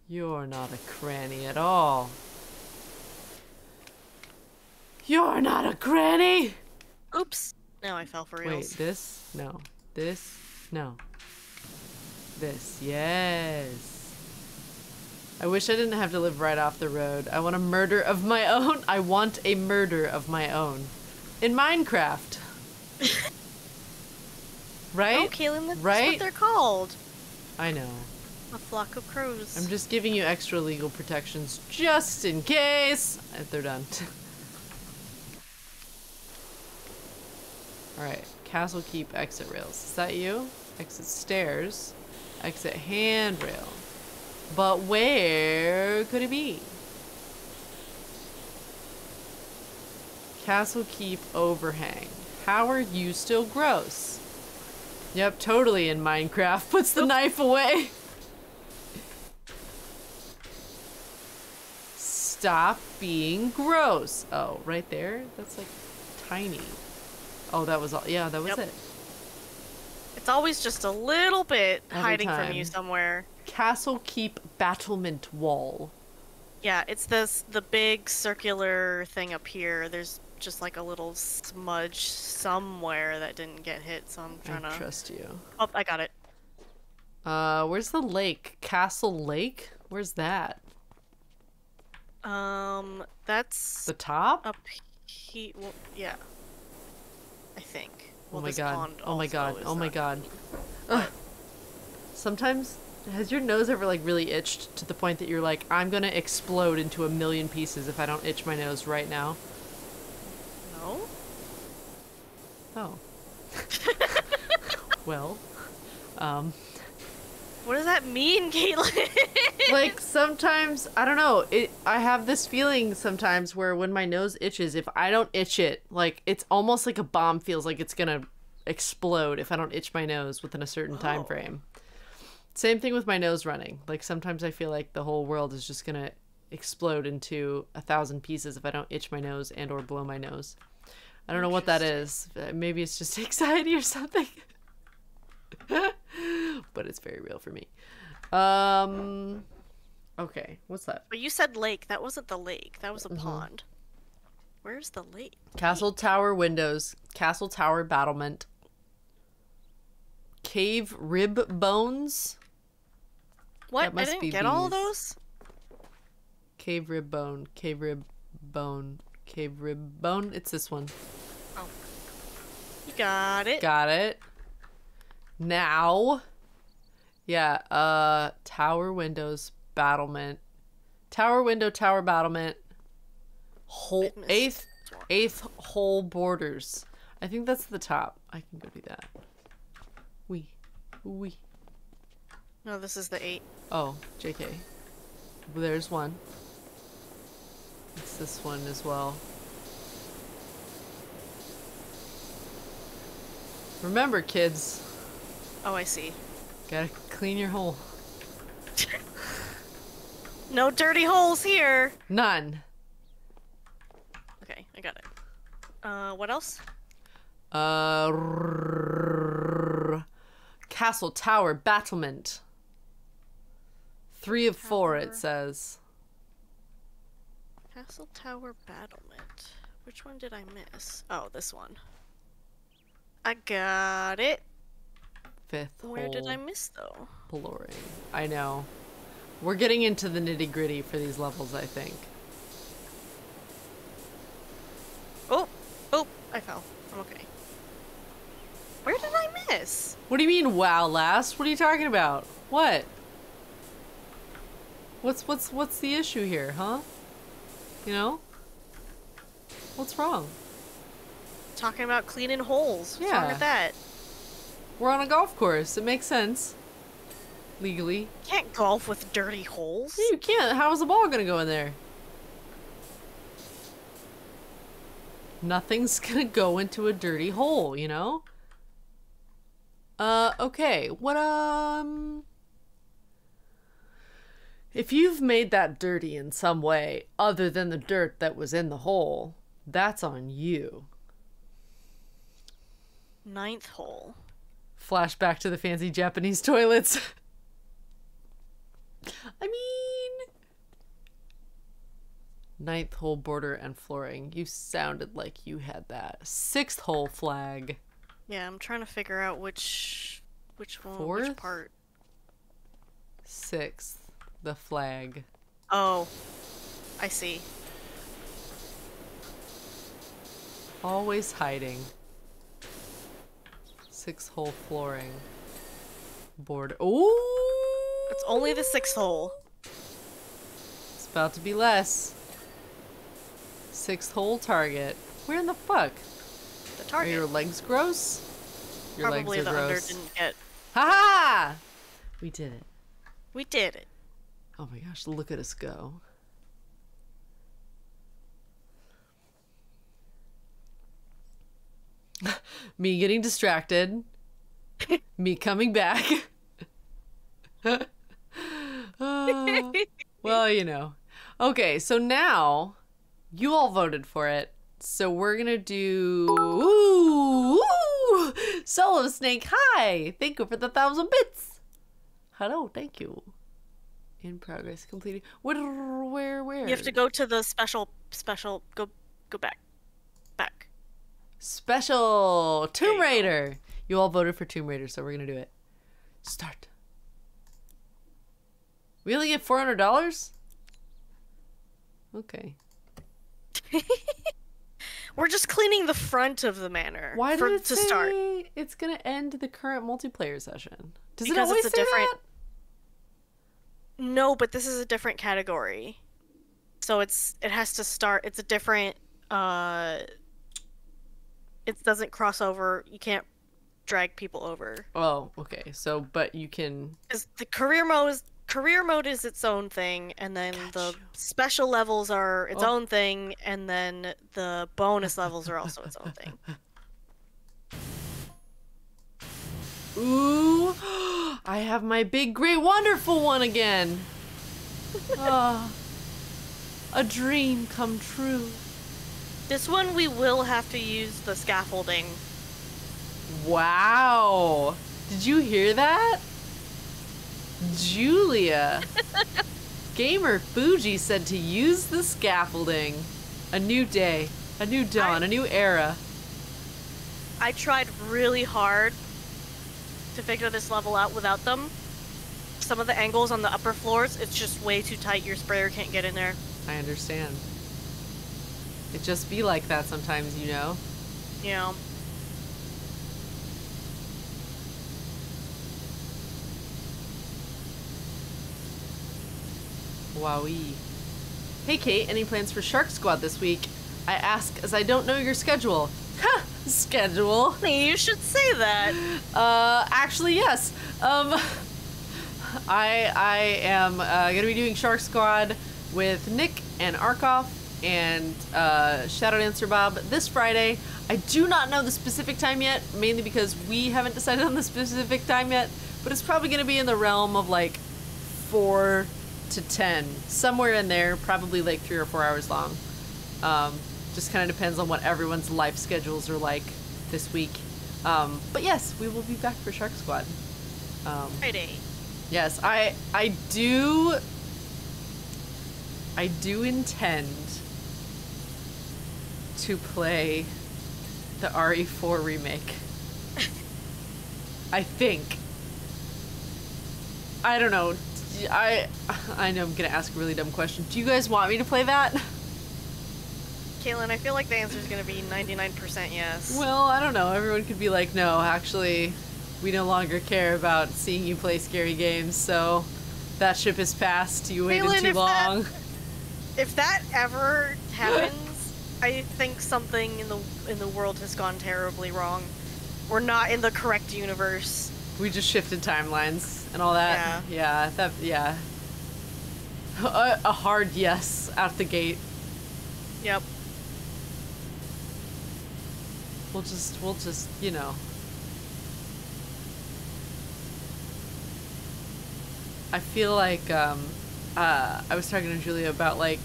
You're not a cranny at all. You're not a cranny! Oops. Now I fell for reals. Wait, this? No. This? No. This. Yes. I wish I didn't have to live right off the road. I want a murder of my own. I want a murder of my own. In Minecraft. Right? Oh, Caitlyn, that's right? what they're called. I know. A flock of crows. I'm just giving you extra legal protections just in case. They're done. Alright. Castle keep exit rails. Is that you? Exit stairs. Exit handrail. But where could it be? Castle keep overhang. How are you still gross? Yep, totally in Minecraft. Puts the knife away. Stop being gross. Oh, right there? That's like tiny. Oh, that was all. Yeah, that was it. It's always just a little bit Every hiding from time. you somewhere. Castle keep battlement wall. Yeah, it's the big circular thing up here. There's just like a little smudge somewhere that didn't get hit, so I'm trying I to... trust you. Oh, I got it. Where's the lake? Castle Lake? Where's that? That's The top? up here. Well, yeah. I think. Oh Well, my this god. pond Oh my also god. is Oh my not- god. Ugh. Sometimes, has your nose ever like really itched to the point that you're like, I'm gonna explode into a million pieces if I don't itch my nose right now? No? Oh. Well, What does that mean, Caitlyn? like sometimes, I don't know, I have this feeling sometimes where when my nose itches, if I don't itch it, like it's almost like a bomb feels like it's gonna explode if I don't itch my nose within a certain time frame. Same thing with my nose running. Like sometimes I feel like the whole world is just gonna explode into 1,000 pieces if I don't itch my nose and or blow my nose. I don't know what that is. Maybe it's just anxiety or something. But it's very real for me. Okay, what's that? But you said lake. That wasn't the lake. That was a pond. Where's the lake? Castle tower windows. Castle tower battlement. Cave rib bones. What? That must I didn't be get all of these. those? Cave rib bone. Cave rib bone. Cave rib bone. It's this one. Oh. You got it. Got it. Now. Yeah, tower windows, battlement. Tower window, tower battlement. Hole, I missed eighth hole borders. I think that's the top. I can go do that. Wee. No, this is the 8. Oh, JK. Well, there's one. It's this one as well. Remember, kids. Oh, I see. Gotta clean your hole. No dirty holes here. None. Okay, I got it. What else? Castle, tower, battlement. 3 of 4, it says. Castle, tower, battlement. Which one did I miss? Oh, this one. I got it. 5th Where hole. did I miss, though? Flooring. I know. We're getting into the nitty gritty for these levels, I think. Oh! Oh! I fell. I'm okay. Where did I miss? What do you mean, wow, last? What are you talking about? What? What's the issue here, huh? You know? What's wrong? Talking about cleaning holes. What's Yeah. wrong with that? We're on a golf course. It makes sense. Legally. You can't golf with dirty holes. You can't. How is the ball gonna go in there? Nothing's gonna go into a dirty hole, you know? Okay. What, if you've made that dirty in some way other than the dirt that was in the hole, that's on you. 9th hole. Flashback to the fancy Japanese toilets. I mean... 9th hole, border and flooring. You sounded like you had that. 6th hole, flag. Yeah, I'm trying to figure out which one, 4th? which part. 6th, the flag. Oh, I see. Always hiding. 6th hole, flooring. Board. Ooh! It's only the 6th hole. It's about to be less. 6th hole, target. Where in the fuck? The Are target. your legs gross? Your Probably legs the are under gross. didn't get. Ha ha! We did it. We did it. Oh my gosh, look at us go. Me getting distracted. Me coming back. Well, you know. Okay, so now you all voted for it. So we're gonna do Solo Snake. Hi, thank you for the 1,000 bits. Hello, thank you. In progress, completed. Where? You have to go to the special. Go back. Special Tomb There you go. Raider. You all voted for Tomb Raider, so we're gonna do it. Start. We only get $400. Okay. We're just cleaning the front of the manor. Why did it to say start? it's gonna end the current multiplayer session? Does it Because always it's a say different- that? No, but this is a different category. So it has to start. It's a different. It doesn't cross over. You can't drag people over. Oh, okay. So, but you can. Because the career mode is its own thing, and then the Gotcha. special levels are its Oh. own thing, and then the bonus levels are also its own thing. Ooh, I have my big, great, wonderful one again. Ah, a dream come true. This one we will have to use the scaffolding. Wow. Did you hear that? Julia. Gamer Fuji said to use the scaffolding. A new day, a new dawn, a new era. I tried really hard to figure this level out without them. Some of the angles on the upper floors, it's just way too tight. Your sprayer can't get in there. I understand. It just be like that sometimes, you know? You know. Wowee. Hey Kate, any plans for Shark Squad this week? I ask as I don't know your schedule. Ha! Schedule. You should say that. Actually, yes. I am gonna be doing Shark Squad with Nick and Arkoff and Shadow Dancer Bob this Friday. I do not know the specific time yet, mainly because we haven't decided on the specific time yet, but it's probably going to be in the realm of like 4 to 10, somewhere in there, probably like 3 or 4 hours long. Just kind of depends on what everyone's life schedules are like this week. But yes, we will be back for Shark Squad. Friday. Yes, I do intend to play the RE4 remake. I think. I don't know. I know I'm gonna ask a really dumb question. Do you guys want me to play that? Caitlyn, I feel like the answer is going to be 99% yes. Well, I don't know. Everyone could be like, no, actually, we no longer care about seeing you play scary games, so that ship has passed. You waited Caitlyn, too long. If that ever happens, I think something in the world has gone terribly wrong. We're not in the correct universe. We just shifted timelines and all that. Yeah. Yeah. A hard yes out the gate. Yep. We'll just, you know. I feel like, I was talking to Julia about, like,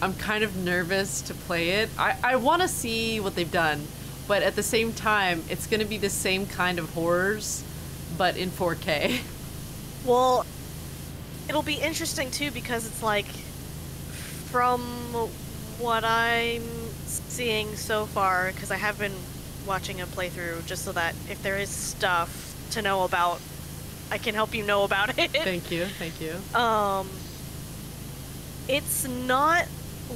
I'm kind of nervous to play it. I want to see what they've done, but at the same time, it's going to be the same kind of horrors, but in 4K. Well, it'll be interesting, too, because it's like, from what I'm seeing so far, because I have been watching a playthrough just so that if there is stuff to know about, I can help you know about it. Thank you. It's not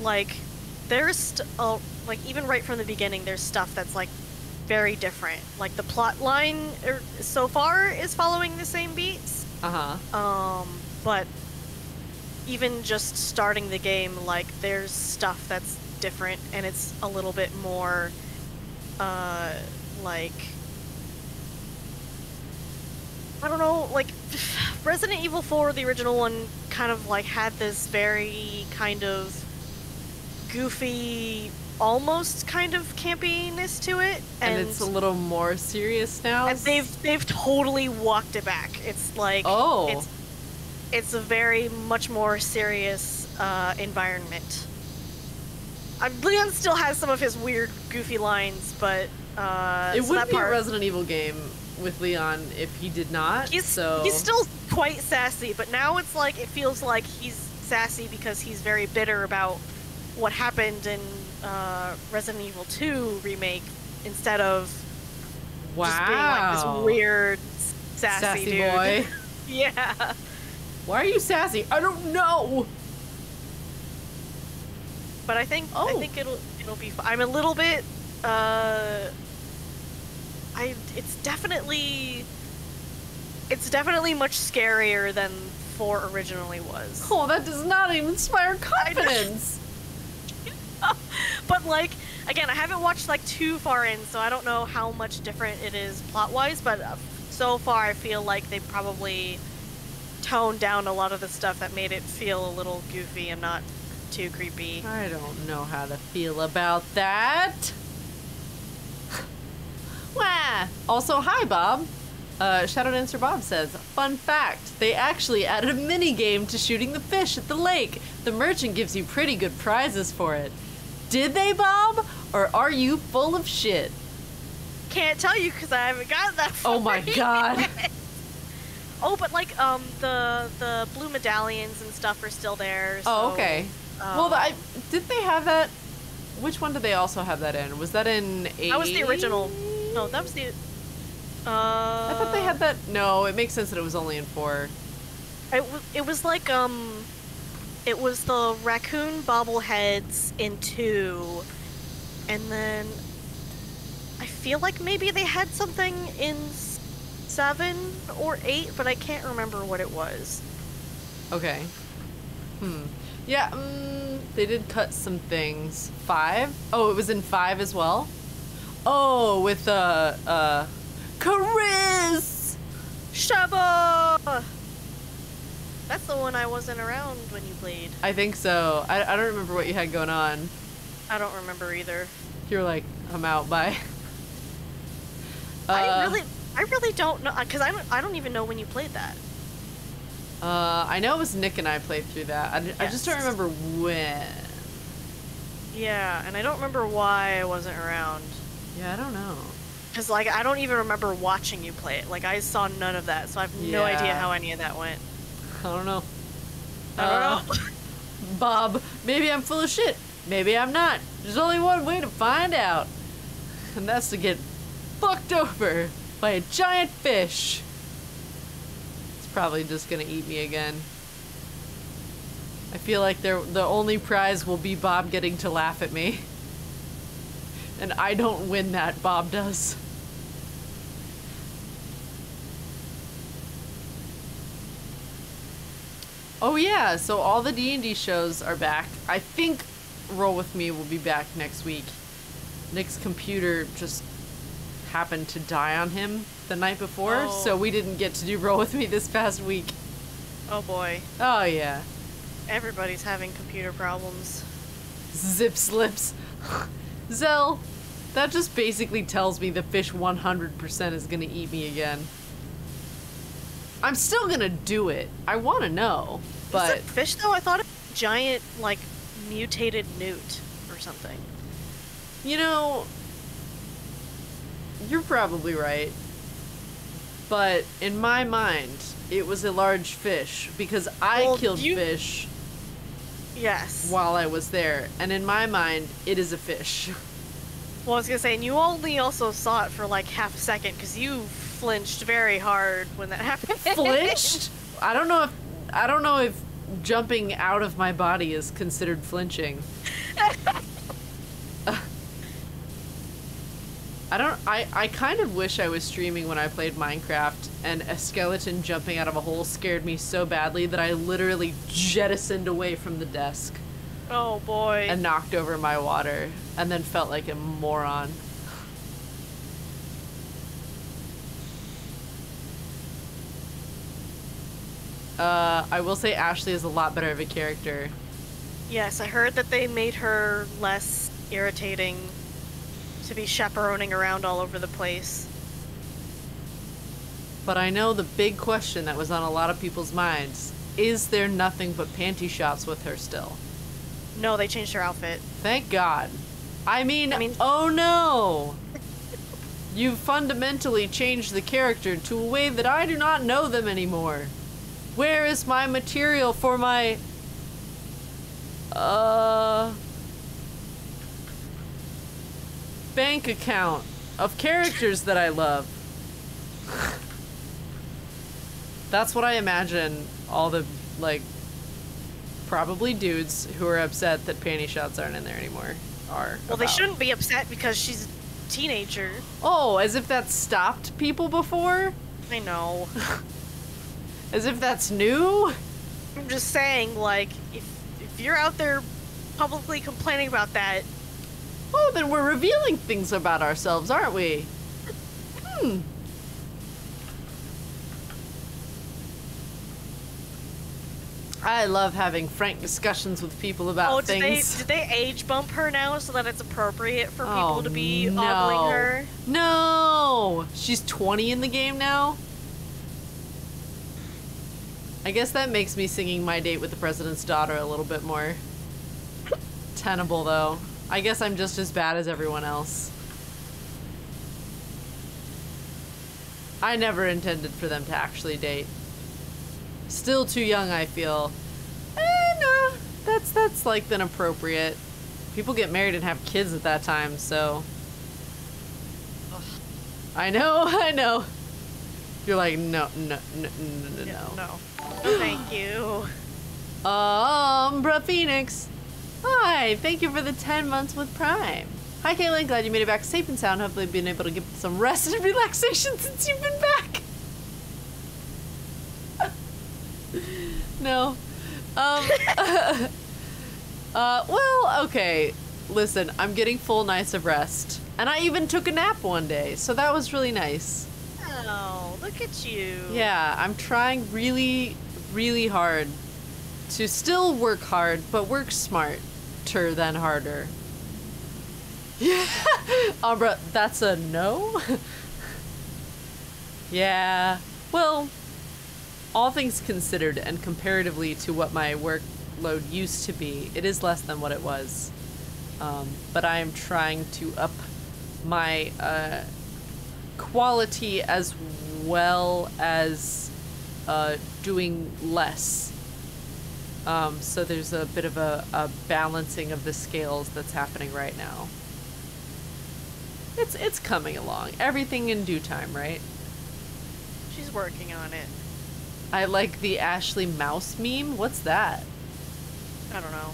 like there's like even right from the beginning there's stuff that's like very different. Like the plot line so far is following the same beats. But even just starting the game, like there's stuff that's different and it's a little bit more like I don't know, like Resident Evil 4, the original one, kind of like had this very kind of goofy, almost kind of campiness to it, and it's a little more serious now. And they've totally walked it back. It's like it's a very much more serious environment. Leon still has some of his weird, goofy lines, but it would be a Resident Evil game with Leon if he did not. He's still quite sassy, but now it's like it feels like he's sassy because he's very bitter about what happened in Resident Evil 2 remake instead of just being like this weird sassy dude. Boy. Yeah. Why are you sassy? I don't know. But I think it'll be fun. I'm a little bit it's definitely much scarier than 4 originally was. Oh, that does not even inspire confidence. But like, again, I haven't watched like too far in, so I don't know how much different it is plot-wise, but so far I feel like they probably toned down a lot of the stuff that made it feel a little goofy and not too creepy. I don't know how to feel about that. Wah. Also, hi, Bob. Shadow Dancer Bob says, fun fact, they actually added a mini game to shooting the fish at the lake. The merchant gives you pretty good prizes for it. Did they, Bob? Or are you full of shit? Can't tell you because I haven't gotten that far. Oh my god. Oh, but like, the blue medallions and stuff are still there. So, oh, okay. Well, did they have that? Which one did they also have that in? Was that in 8? That was the original. No, that was the... I thought they had that... No, it makes sense that it was only in 4. It was like, it was the raccoon bobbleheads in 2, and then I feel like maybe they had something in 7 or 8, but I can't remember what it was. Okay. Yeah, they did cut some things. 5? Oh, it was in 5 as well? Oh, with, Chris! Shaba! That's the one I wasn't around when you played. I think so. I don't remember what you had going on. I don't remember either. You were like, I'm out, bye. I really don't know, because I don't even know when you played that. I know it was Nick and I played through that. I just don't remember when. Yeah, and I don't remember why I wasn't around. Yeah, I don't know. Because, like, I don't even remember watching you play it. Like, I saw none of that, so I have no idea how any of that went. I don't know. I don't know. Bob, maybe I'm full of shit. Maybe I'm not. There's only one way to find out. And that's to get fucked over by a giant fish. It's probably just gonna eat me again. I feel like the only prize will be Bob getting to laugh at me. And I don't win that, Bob does. Oh yeah, so all the D&D shows are back. I think Roll With Me will be back next week. Nick's computer just happened to die on him the night before, so we didn't get to do Roll With Me this past week. Oh boy. Oh yeah. Everybody's having computer problems. Zip slips. Zell, that just basically tells me the fish 100% is gonna eat me again. I'm still gonna do it. I want to know, but... Is it fish, though? I thought it was a giant, like, mutated newt or something. You know, you're probably right. But in my mind, it was a large fish because I killed fish. Yes. While I was there, and in my mind, it is a fish. Well, I was gonna say, and you only also saw it for like half a second because you flinched very hard when that happened. Flinched? I don't know if jumping out of my body is considered flinching. I kind of wish I was streaming when I played Minecraft and a skeleton jumping out of a hole scared me so badly that I literally jettisoned away from the desk. Oh boy. And knocked over my water and then felt like a moron. I will say Ashley is a lot better of a character. Yes, I heard that they made her less irritating to be chaperoning around all over the place. But I know the big question that was on a lot of people's minds, is there nothing but panty shots with her still? No, they changed her outfit. Thank God. I mean oh no! You've fundamentally changed the character to a way that I do not know them anymore. Where is my material for my... bank account of characters that I love? That's what I imagine all the, like, probably dudes who are upset that panty shots aren't in there anymore are. Well, they shouldn't be upset because she's a teenager. Oh, as if that stopped people before? I know. As if that's new? I'm just saying, like, if you're out there publicly complaining about that... Oh, then we're revealing things about ourselves, aren't we? I love having frank discussions with people about things. Did they age bump her now so that it's appropriate for people to be ogling her? No! She's 20 in the game now? I guess that makes me singing My Date with the President's Daughter a little bit more tenable, though. I guess I'm just as bad as everyone else. I never intended for them to actually date. Still too young, I feel. No, that's like inappropriate. People get married and have kids at that time, so. Ugh. I know. You're like, no. No, thank you. Umbra Phoenix. Hi, thank you for the 10 months with Prime. Hi, Caitlyn, glad you made it back safe and sound. Hopefully been able to get some rest and relaxation since you've been back. No. Well, okay. Listen, I'm getting full nights of rest. And I even took a nap one day, so that was really nice. Oh, look at you. Yeah, I'm trying really, really hard to still work hard, but work smarter than harder. Yeah. Umbra, that's a no? Yeah. Well, all things considered and comparatively to what my workload used to be, it is less than what it was. But I am trying to up my quality as well as doing less. So there's a bit of a balancing of the scales that's happening right now. It's coming along. Everything in due time, right? She's working on it. I like the Ashley mouse meme. What's that? I don't know.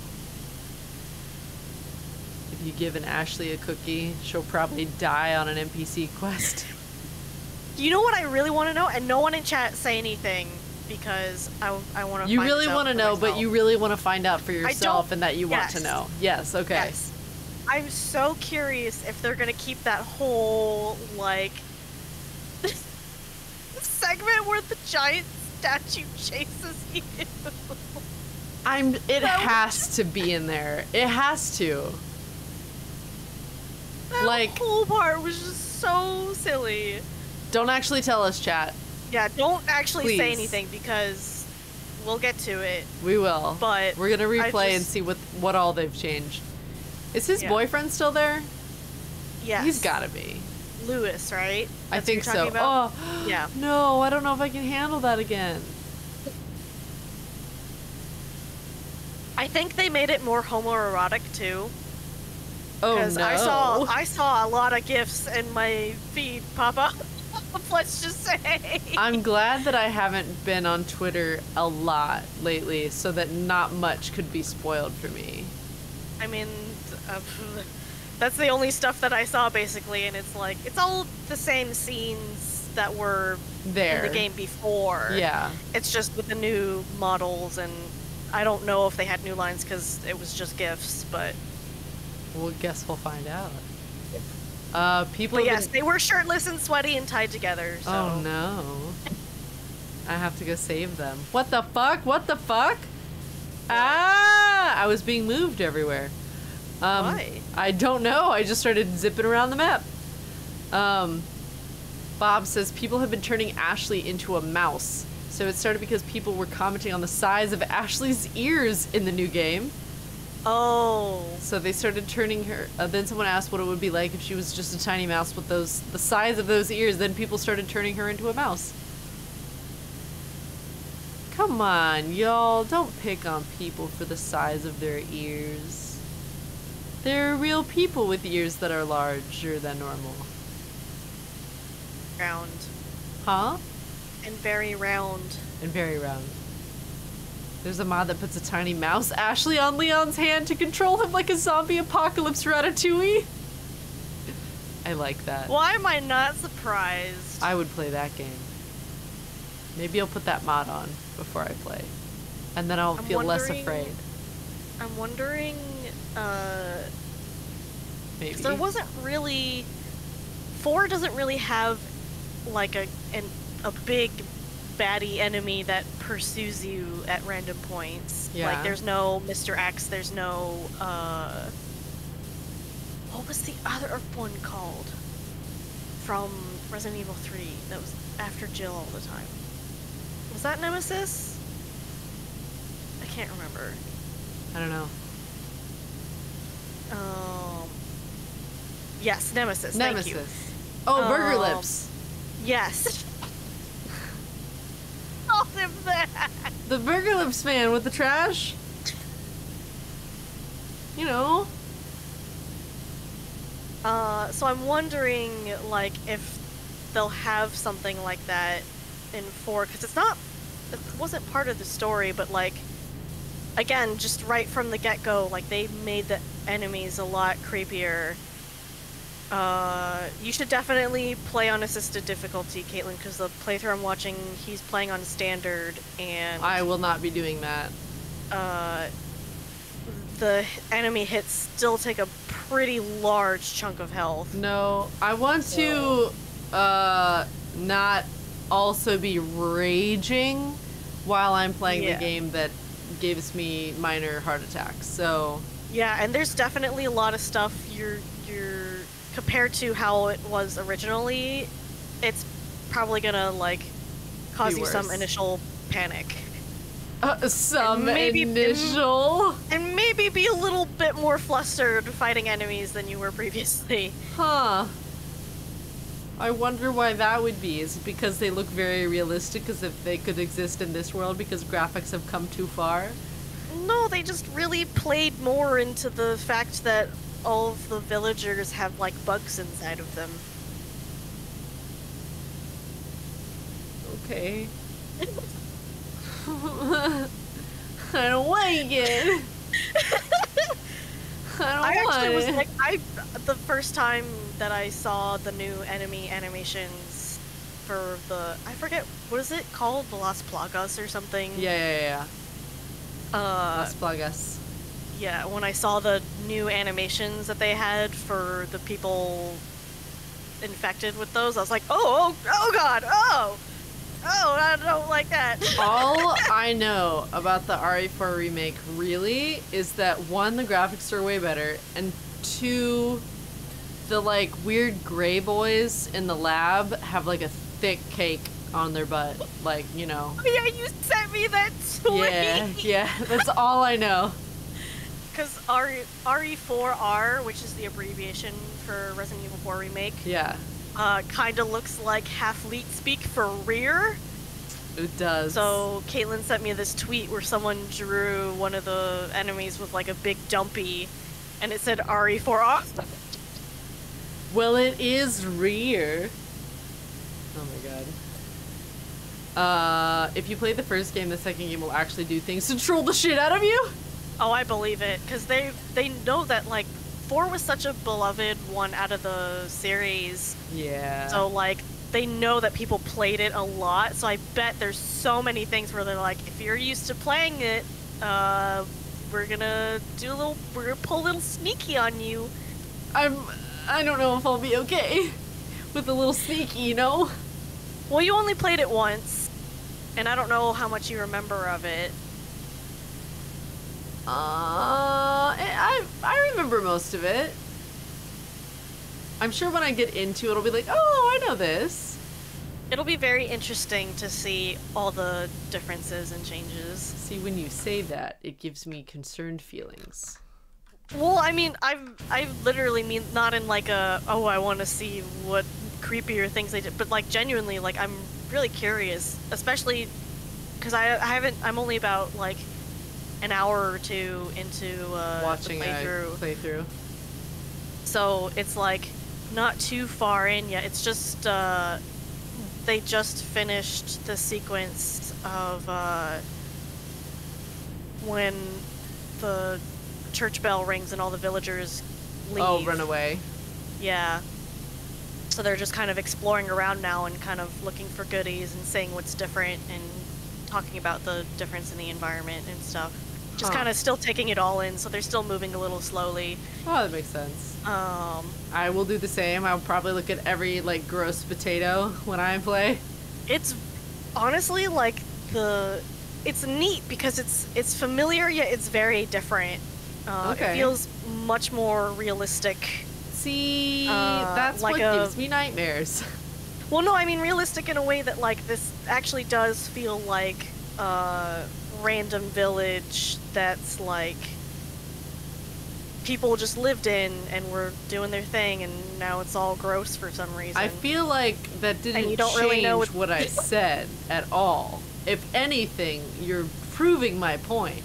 If you give an Ashley a cookie, she'll probably die on an NPC quest. You know what I really want to know? And no one in chat say anything because I want to. You really want to know, but you really want to find out for yourself, and that you want to Yes. know. Yes. Okay. Yes. I'm so curious if they're gonna keep that whole like segment where the giant statue chases you. It has to be in there. It has to. That Like, whole part was just so silly. don't actually tell us, chat. Yeah, don't actually say Please. anything because we'll get to it. We will. But we're gonna replay and just- see what all they've changed. Is his Yeah. boyfriend still there? Yes. He's gotta be. Lewis, right? I That's think who you're so. talking about? Oh, Yeah. no, I don't know if I can handle that again. I think they made it more homoerotic too. Oh Because no. I saw a lot of gifs in my feed pop up. Let's just say. I'm glad that I haven't been on Twitter a lot lately, so that not much could be spoiled for me. I mean, uh, that's the only stuff that I saw basically, and it's like it's all the same scenes that were There. in the game before. Yeah. It's just with the new models, and I don't know if they had new lines because it was just gifs, but. Well, guess we'll find out. People. But have yes, been- they were shirtless and sweaty and tied together. So. Oh no. I have to go save them. What the fuck? What the fuck? Ah! I was being moved everywhere. Why? I don't know. I just started zipping around the map. Bob says people have been turning Ashley into a mouse. So it started because people were commenting on the size of Ashley's ears in the new game. Oh. So they started turning her. Then someone asked what it would be like if she was just a tiny mouse with the size of those ears. Then people started turning her into a mouse. Come on, y'all. Don't pick on people for the size of their ears. There are real people with ears that are larger than normal. Round. Huh? And very round. And very round. There's a mod that puts a tiny mouse Ashley on Leon's hand to control him like a zombie apocalypse Ratatouille. I like that. Why am I not surprised? I would play that game. Maybe I'll put that mod on before I play. And then I'll feel less afraid. I'm wondering, Maybe. 'cause there wasn't really... 4 doesn't really have, like, a big baddie enemy that pursues you at random points. Yeah. Like, there's no Mr. X, there's no, what was the other one called? From Resident Evil 3 that was after Jill all the time. Was that Nemesis? I can't remember. I don't know. Yes, Nemesis. Thank you. Nemesis. Oh, Burger Lips. Yes. Called him that. The Burger Lips man with the trash. You know. So I'm wondering, like, if they'll have something like that in 4, because it wasn't part of the story, but, like, again, just right from the get-go, like, they made the enemies a lot creepier. You should definitely play on assisted difficulty, Caitlyn, because the playthrough I'm watching, he's playing on standard, and I will not be doing that. the enemy hits still take a pretty large chunk of health. No, I want to not also be raging while I'm playing the game that gives me minor heart attacks. So yeah, and there's definitely a lot of stuff you're compared to how it was originally. It's probably gonna like cause Be you some worse. initial panic. Some maybe- initial. And maybe be a little bit more flustered fighting enemies than you were previously. Huh. I wonder why that would be. Is it because they look very realistic, as if they could exist in this world because graphics have come too far? No, they just really played more into the fact that all of the villagers have like bugs inside of them. Okay. I don't like it. I I don't actually was want like, the first time that I saw the new enemy animations for the, I forget, what is it called? The Las Plagas or something? Yeah. Uh, Las Plagas. yeah, when I saw the new animations that they had for the people infected with those, I was like, oh god, oh, I don't like that. All I know about the RE4 remake really is that one, the graphics are way better, and two, the like weird gray boys in the lab have like a thick cake on their butt, like, you know. Oh, yeah, you sent me that tweet. Yeah, that's all I know. Because RE4R, which is the abbreviation for Resident Evil 4 Remake, Yeah, kind of looks like half-leet speak for rear. it does. So Caitlyn sent me this tweet where someone drew one of the enemies with like a big dumpy, and it said RE4R. Well, it is rear. Oh my god. If you play the first game, the second game will actually do things to troll the shit out of you. Oh, I believe it, because they know that like 4 was such a beloved one out of the series. Yeah. So like they know that people played it a lot. So I bet there's so many things where they're like, if you're used to playing it, we're gonna pull a little sneaky on you. I don't know if I'll be okay with a little sneaky, you know? Well, you only played it once, and I don't know how much you remember of it. I remember most of it. I'm sure when I get into it, it'll be like, oh, I know this. It'll be very interesting to see all the differences and changes. See, when you say that, it gives me concerned feelings. Well, I mean, I literally mean not in like a, oh, I want to see what creepier things they did, but like genuinely, like I'm really curious, especially because I'm only about like an hour or two into Watching the playthrough. So it's like not too far in yet. It's just they just finished the sequence of when the church bell rings and all the villagers leave. Oh, run away. Yeah. So they're just kind of exploring around now and kind of looking for goodies and saying what's different and talking about the difference in the environment and stuff. Just kind of still taking it all in, so they're still moving a little slowly. Oh, that makes sense. I will do the same. I'll probably look at every, like, gross potato when I play. It's honestly, like, it's neat because it's familiar, yet it's very different. Okay. It feels much more realistic. See, that's like what gives me nightmares. Well, no, I mean realistic in a way that, like, this actually does feel like a random village that's, like, people just lived in and were doing their thing, and now it's all gross for some reason. I feel like that didn't you don't change really know what I said at all. If anything, you're proving my point.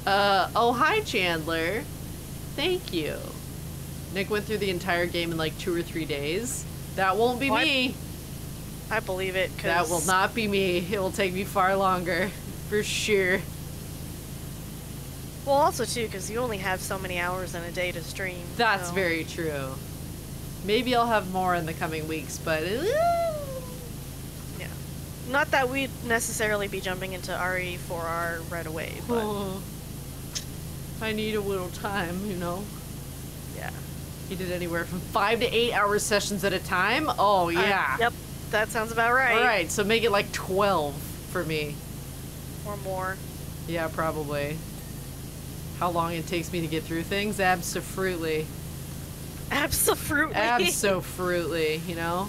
Oh, hi, Chandler. Thank you. Nick went through the entire game in like 2 or 3 days. That won't be me. I believe it, 'cause That will not be me. It will take me far longer, for sure. Well, also, too, because you only have so many hours in a day to stream. That's so. very true. Maybe I'll have more in the coming weeks, but... Yeah. Not that we'd necessarily be jumping into RE4R right away, but... Oh, I need a little time, you know? Yeah. You did anywhere from 5 to 8 hour sessions at a time? Oh, yeah. Yep, that sounds about right. Alright, so make it like 12 for me. Or more. Yeah, probably. How long it takes me to get through things? Abso-fruitly. Absolutely. Abso-fruitly, you know?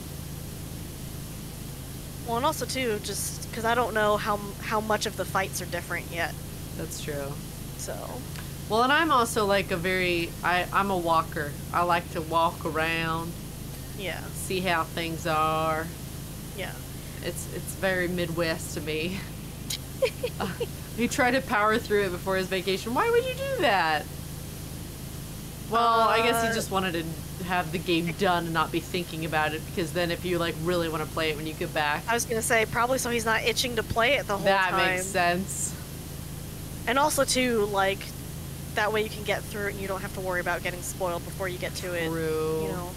Well, and also too, just because I don't know how much of the fights are different yet. That's true. So. Well, and I'm also like I'm a walker. I like to walk around. Yeah. See how things are. Yeah. It's very Midwest to me. He tried to power through it before his vacation. Why would you do that? Well, I guess he just wanted to have the game done and not be thinking about it, because then if you like really want to play it when you get back. I was gonna say probably so he's not itching to play it the whole time. That makes sense. And also too, like, that way you can get through it and you don't have to worry about getting spoiled before you get to it. True. You know.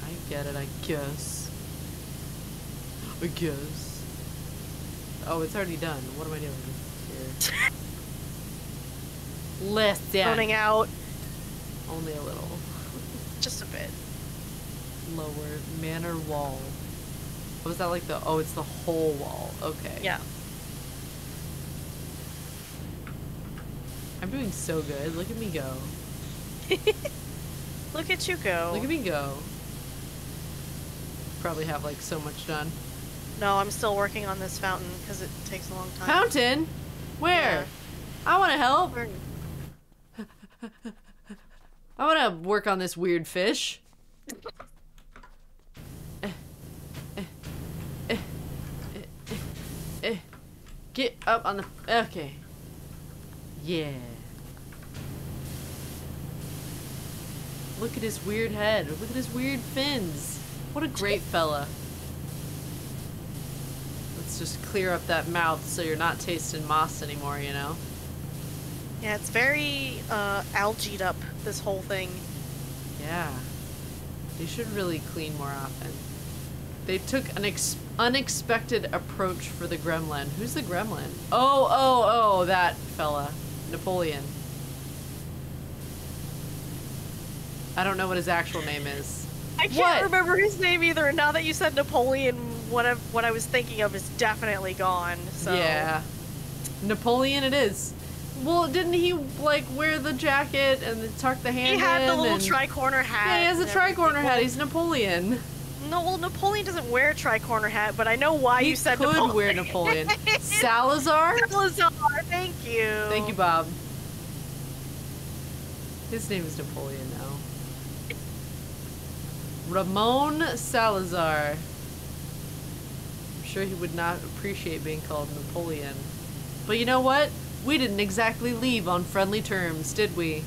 I get it, I guess. I guess. Oh, it's already done. What am I doing here? Listen. Zoning out. Only a little. Just a bit. Lower. Manor wall. Was that like the... Oh, it's the whole wall. Okay. Yeah. I'm doing so good. Look at me go. Look at you go. Look at me go. Probably have like so much done. No, I'm still working on this fountain because it takes a long time. Fountain? Where? Yeah. I want to help. Where- I want to work on this weird fish. Get up on the... Okay. Yeah. Look at his weird head. Look at his weird fins. What a great fella. Let's just clear up that mouth so you're not tasting moss anymore, you know? Yeah, it's very algaed up, this whole thing. Yeah. They should really clean more often. They took an unexpected approach for the gremlin. Who's the gremlin? Oh, that fella. Napoleon. I don't know what his actual name is. I can't remember his name either, and now that you said Napoleon, what I was thinking of is definitely gone, so... Yeah. Napoleon it is. Well, didn't he, like, wear the jacket and tuck the hand in? He had the little tri-corner hat. Yeah, he has a tri-corner hat. He's Napoleon. No, well, Napoleon doesn't wear a tri-corner hat, but I know why you said Napoleon. He could wear Napoleon. Salazar? Salazar, thank you. Thank you, Bob. His name is Napoleon now. Ramon Salazar. I'm sure he would not appreciate being called Napoleon. But you know what? We didn't exactly leave on friendly terms, did we?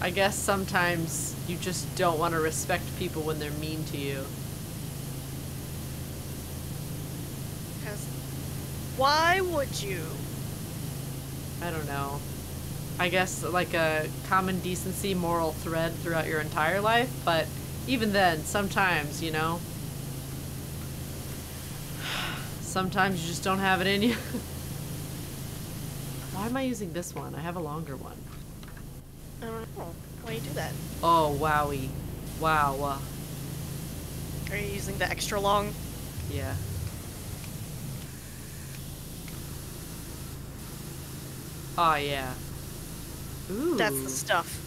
I guess sometimes you just don't want to respect people when they're mean to you. Because why would you? I don't know. I guess like a common decency moral thread throughout your entire life, but even then, sometimes, you know, sometimes you just don't have it in you. Why am I using this one? I have a longer one. I don't know. Why do you do that? Oh, wowie. Wow. Are you using the extra long? Yeah. Oh, yeah. Ooh. That's the stuff.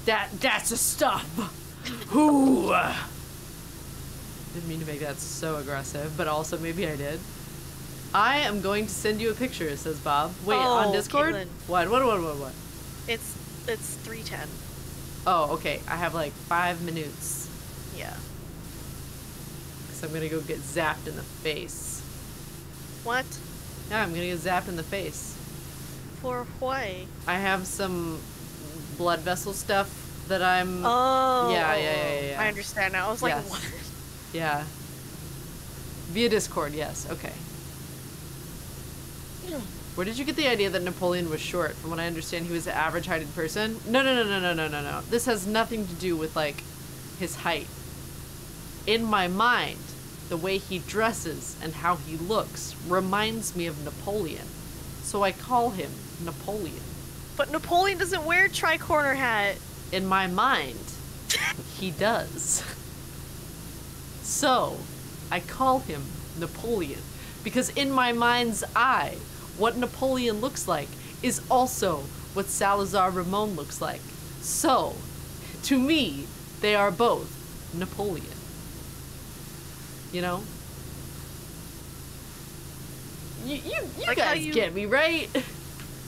That's the stuff. Ooh. Didn't mean to make that so aggressive, but also maybe I did. I am going to send you a picture, says Bob. Wait, on Discord? Caitlyn. What? It's 3:10. Oh, okay. I have like 5 minutes. Yeah. So I'm gonna go get zapped in the face. What? Yeah, I'm gonna get zapped in the face. For why? I have some blood vessel stuff that I'm... Oh. Yeah. I understand now. I was like, Yes. what? Yeah. Via Discord, yes. Okay. Where did you get the idea that Napoleon was short? From what I understand, he was an average-heighted person. No. This has nothing to do with, like, his height. In my mind, the way he dresses and how he looks reminds me of Napoleon. So I call him Napoleon. But Napoleon doesn't wear a tri-corner hat. In my mind, he does. So, I call him Napoleon. Because in my mind's eye, what Napoleon looks like is also what Salazar Ramon looks like. So, to me, they are both Napoleon. You know? You like guys get me, right?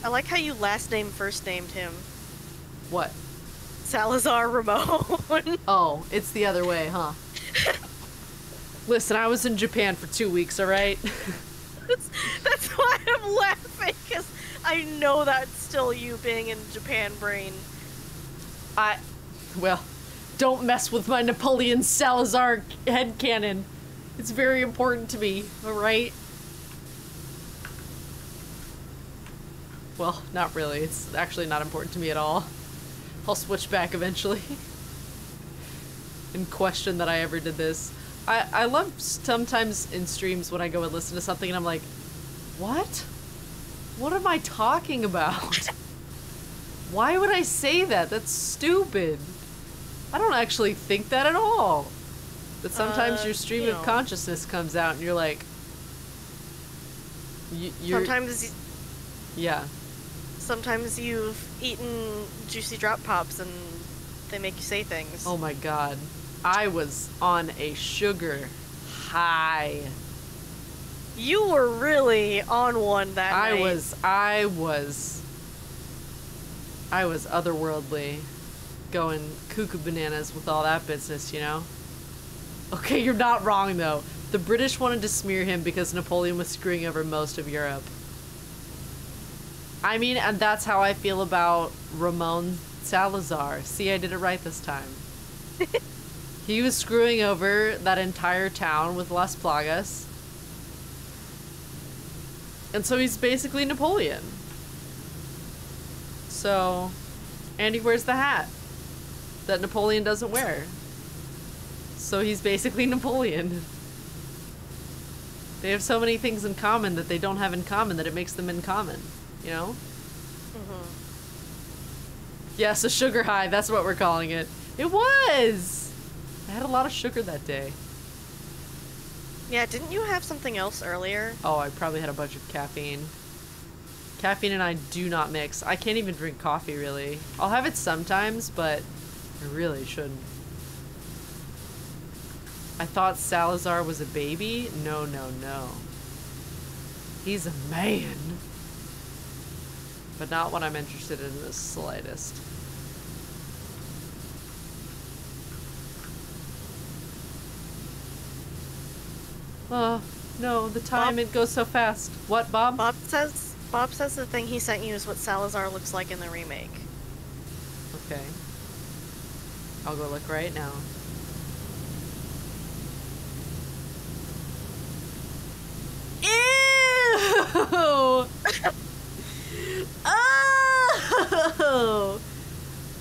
I like how you last name first named him. What? Salazar Ramon. Oh, it's the other way, huh? Listen, I was in Japan for 2 weeks, alright? That's why I'm laughing, because I know that's still you being in Japan brain. Well, don't mess with my Napoleon Salazar headcanon. It's very important to me, alright? Well, not really. It's actually not important to me at all. I'll switch back eventually. And question that I ever did this. I love sometimes in streams when I go and listen to something and I'm like, what? What am I talking about? Why would I say that? That's stupid. I don't actually think that at all. But sometimes your stream of consciousness comes out and you're like... Sometimes... Yeah. Sometimes you've eaten juicy drop pops and they make you say things. Oh my god. I was on a sugar high. You were really on one that night. I was otherworldly, going cuckoo bananas with all that business, you know? Okay, you're not wrong though. The British wanted to smear him because Napoleon was screwing over most of Europe. I mean, and that's how I feel about Ramon Salazar. See, I did it right this time. He was screwing over that entire town with Las Plagas. And so he's basically Napoleon. So, and he wears the hat that Napoleon doesn't wear. So he's basically Napoleon. They have so many things in common that they don't have in common that it makes them in common, you know? Mm-hmm. Yes, a sugar high, that's what we're calling it. It was! I had a lot of sugar that day. Yeah, didn't you have something else earlier? Oh, I probably had a bunch of caffeine. Caffeine and I do not mix. I can't even drink coffee, really. I'll have it sometimes, but I really shouldn't. I thought Salazar was a baby? No, no, no. He's a man. But not what I'm interested in the slightest. Oh, no, the time, it goes so fast. What, Bob? Bob says the thing he sent you is what Salazar looks like in the remake. Okay. I'll go look right now. Ew! Oh!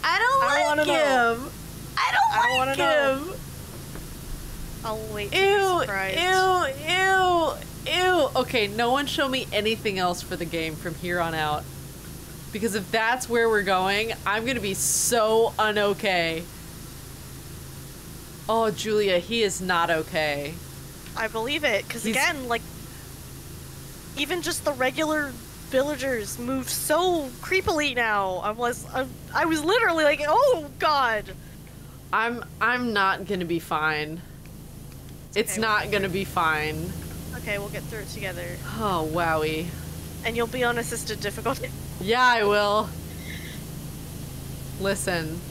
I don't like him! I don't like him! I'll wait to Ew, be surprised. ew. Okay, no one show me anything else for the game from here on out. Because if that's where we're going, I'm gonna be so un-okay. Oh, Julia, he is not okay. I believe it, because again, like, even just the regular villagers move so creepily now. I was literally like, oh god. I'm not gonna be fine. It's okay, not gonna be fine. Okay, we'll get through it together. Oh, wowie. And you'll be on assisted difficulty. Yeah, I will. Listen,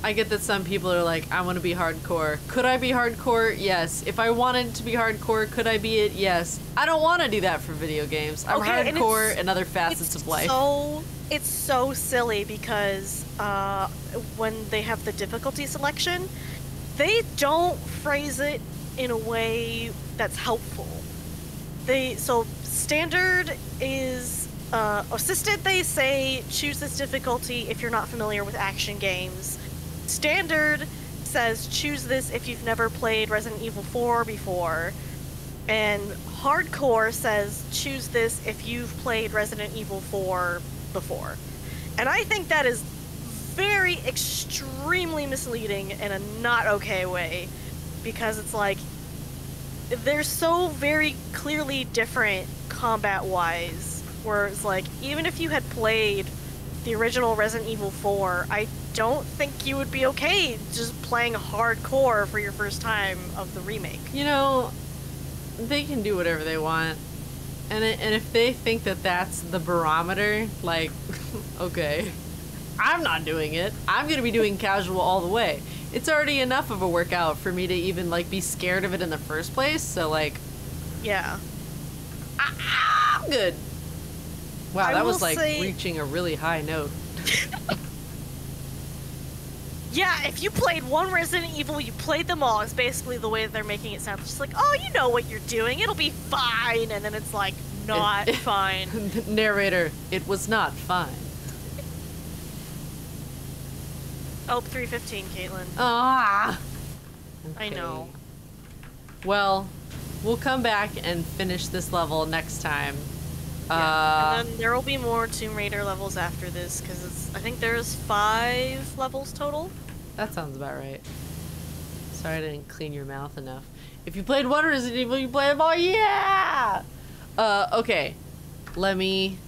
I get that some people are like, I want to be hardcore. Could I be hardcore? Yes. If I wanted to be hardcore, could I be it? Yes. I don't want to do that for video games. I'm hardcore in other facets of life. It's so silly because when they have the difficulty selection, they don't phrase it in a way that's helpful. So standard is assisted, they say choose this difficulty if you're not familiar with action games. Standard says choose this if you've never played Resident Evil 4 before. And hardcore says choose this if you've played Resident Evil 4 before. And I think that is very extremely misleading in a not okay way, because it's like they're so very clearly different combat-wise where it's like, even if you had played the original Resident Evil 4, I don't think you would be okay just playing hardcore for your first time of the remake. You know, they can do whatever they want. And if they think that that's the barometer, like, okay, I'm not doing it. I'm going to be doing casual all the way. It's already enough of a workout for me to even, like, be scared of it in the first place. So, like, yeah. I'm good. Wow, that was, like, say... reaching a really high note. Yeah, if you played one Resident Evil, you played them all. It's basically the way that they're making it sound. It's just like, oh, you know what you're doing. It'll be fine. And then it's like, not fine. Narrator, it was not fine. Oh, 315, Caitlyn. Ah. Okay. I know. Well, we'll come back and finish this level next time. Yeah. And then there will be more Tomb Raider levels after this, because I think there's 5 levels total. That sounds about right. Sorry I didn't clean your mouth enough. If you played one Resident Evil, you play them all. Yeah! Okay. Let me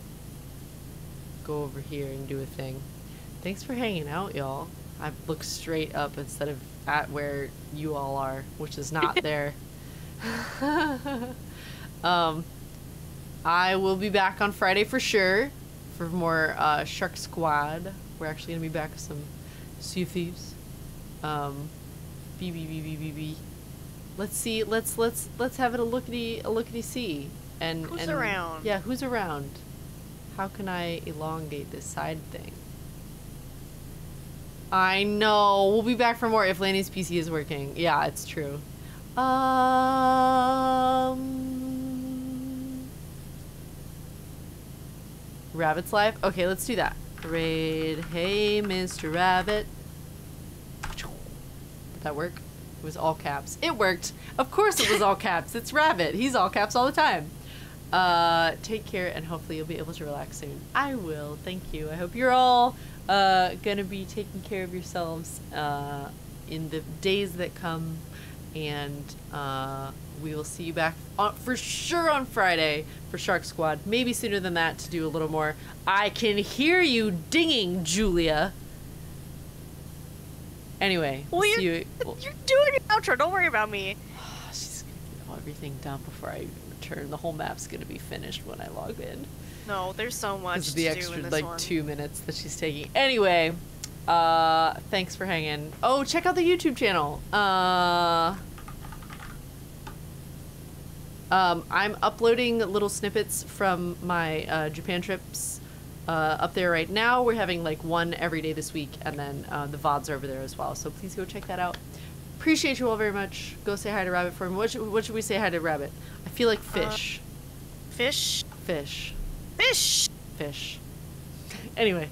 go over here and do a thing. Thanks for hanging out, y'all. I look straight up instead of at where you all are, which is not there. I will be back on Friday for sure for more Shark Squad. We're actually gonna be back with some Sea of Thieves. Let's see. Let's have it a lookity see. And who's around? Yeah, who's around? How can I elongate this side thing? I know. We'll be back for more if Laney's PC is working. Yeah, it's true. Rabbit's live? Okay, let's do that. Raid. Hey, Mr. Rabbit. Did that work? It was all caps. It worked. Of course it was all caps. It's Rabbit. He's all caps all the time. Take care, and hopefully you'll be able to relax soon. I will. Thank you. I hope you're all gonna be taking care of yourselves in the days that come, and we will see you back for sure on Friday for Shark Squad. Maybe sooner than that to do a little more. I can hear you dinging, Julia. Anyway, well, you're doing your outro. Don't worry about me. She's gonna get everything done before I even return. The whole map's gonna be finished when I log in. No, there's so much to the do extra in this like one. 2 minutes that she's taking. Anyway, thanks for hanging. Oh, check out the YouTube channel. I'm uploading little snippets from my Japan trips up there right now. We're having like one every day this week, and then the VODs are over there as well. So please go check that out. Appreciate you all very much. Go say hi to Rabbit for me. What should we say hi to Rabbit? I feel like fish. Fish? Fish. Fish! Fish. Anyway,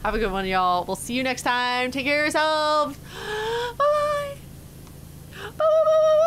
have a good one, y'all. We'll see you next time. Take care of yourselves. Bye-bye. Bye-bye.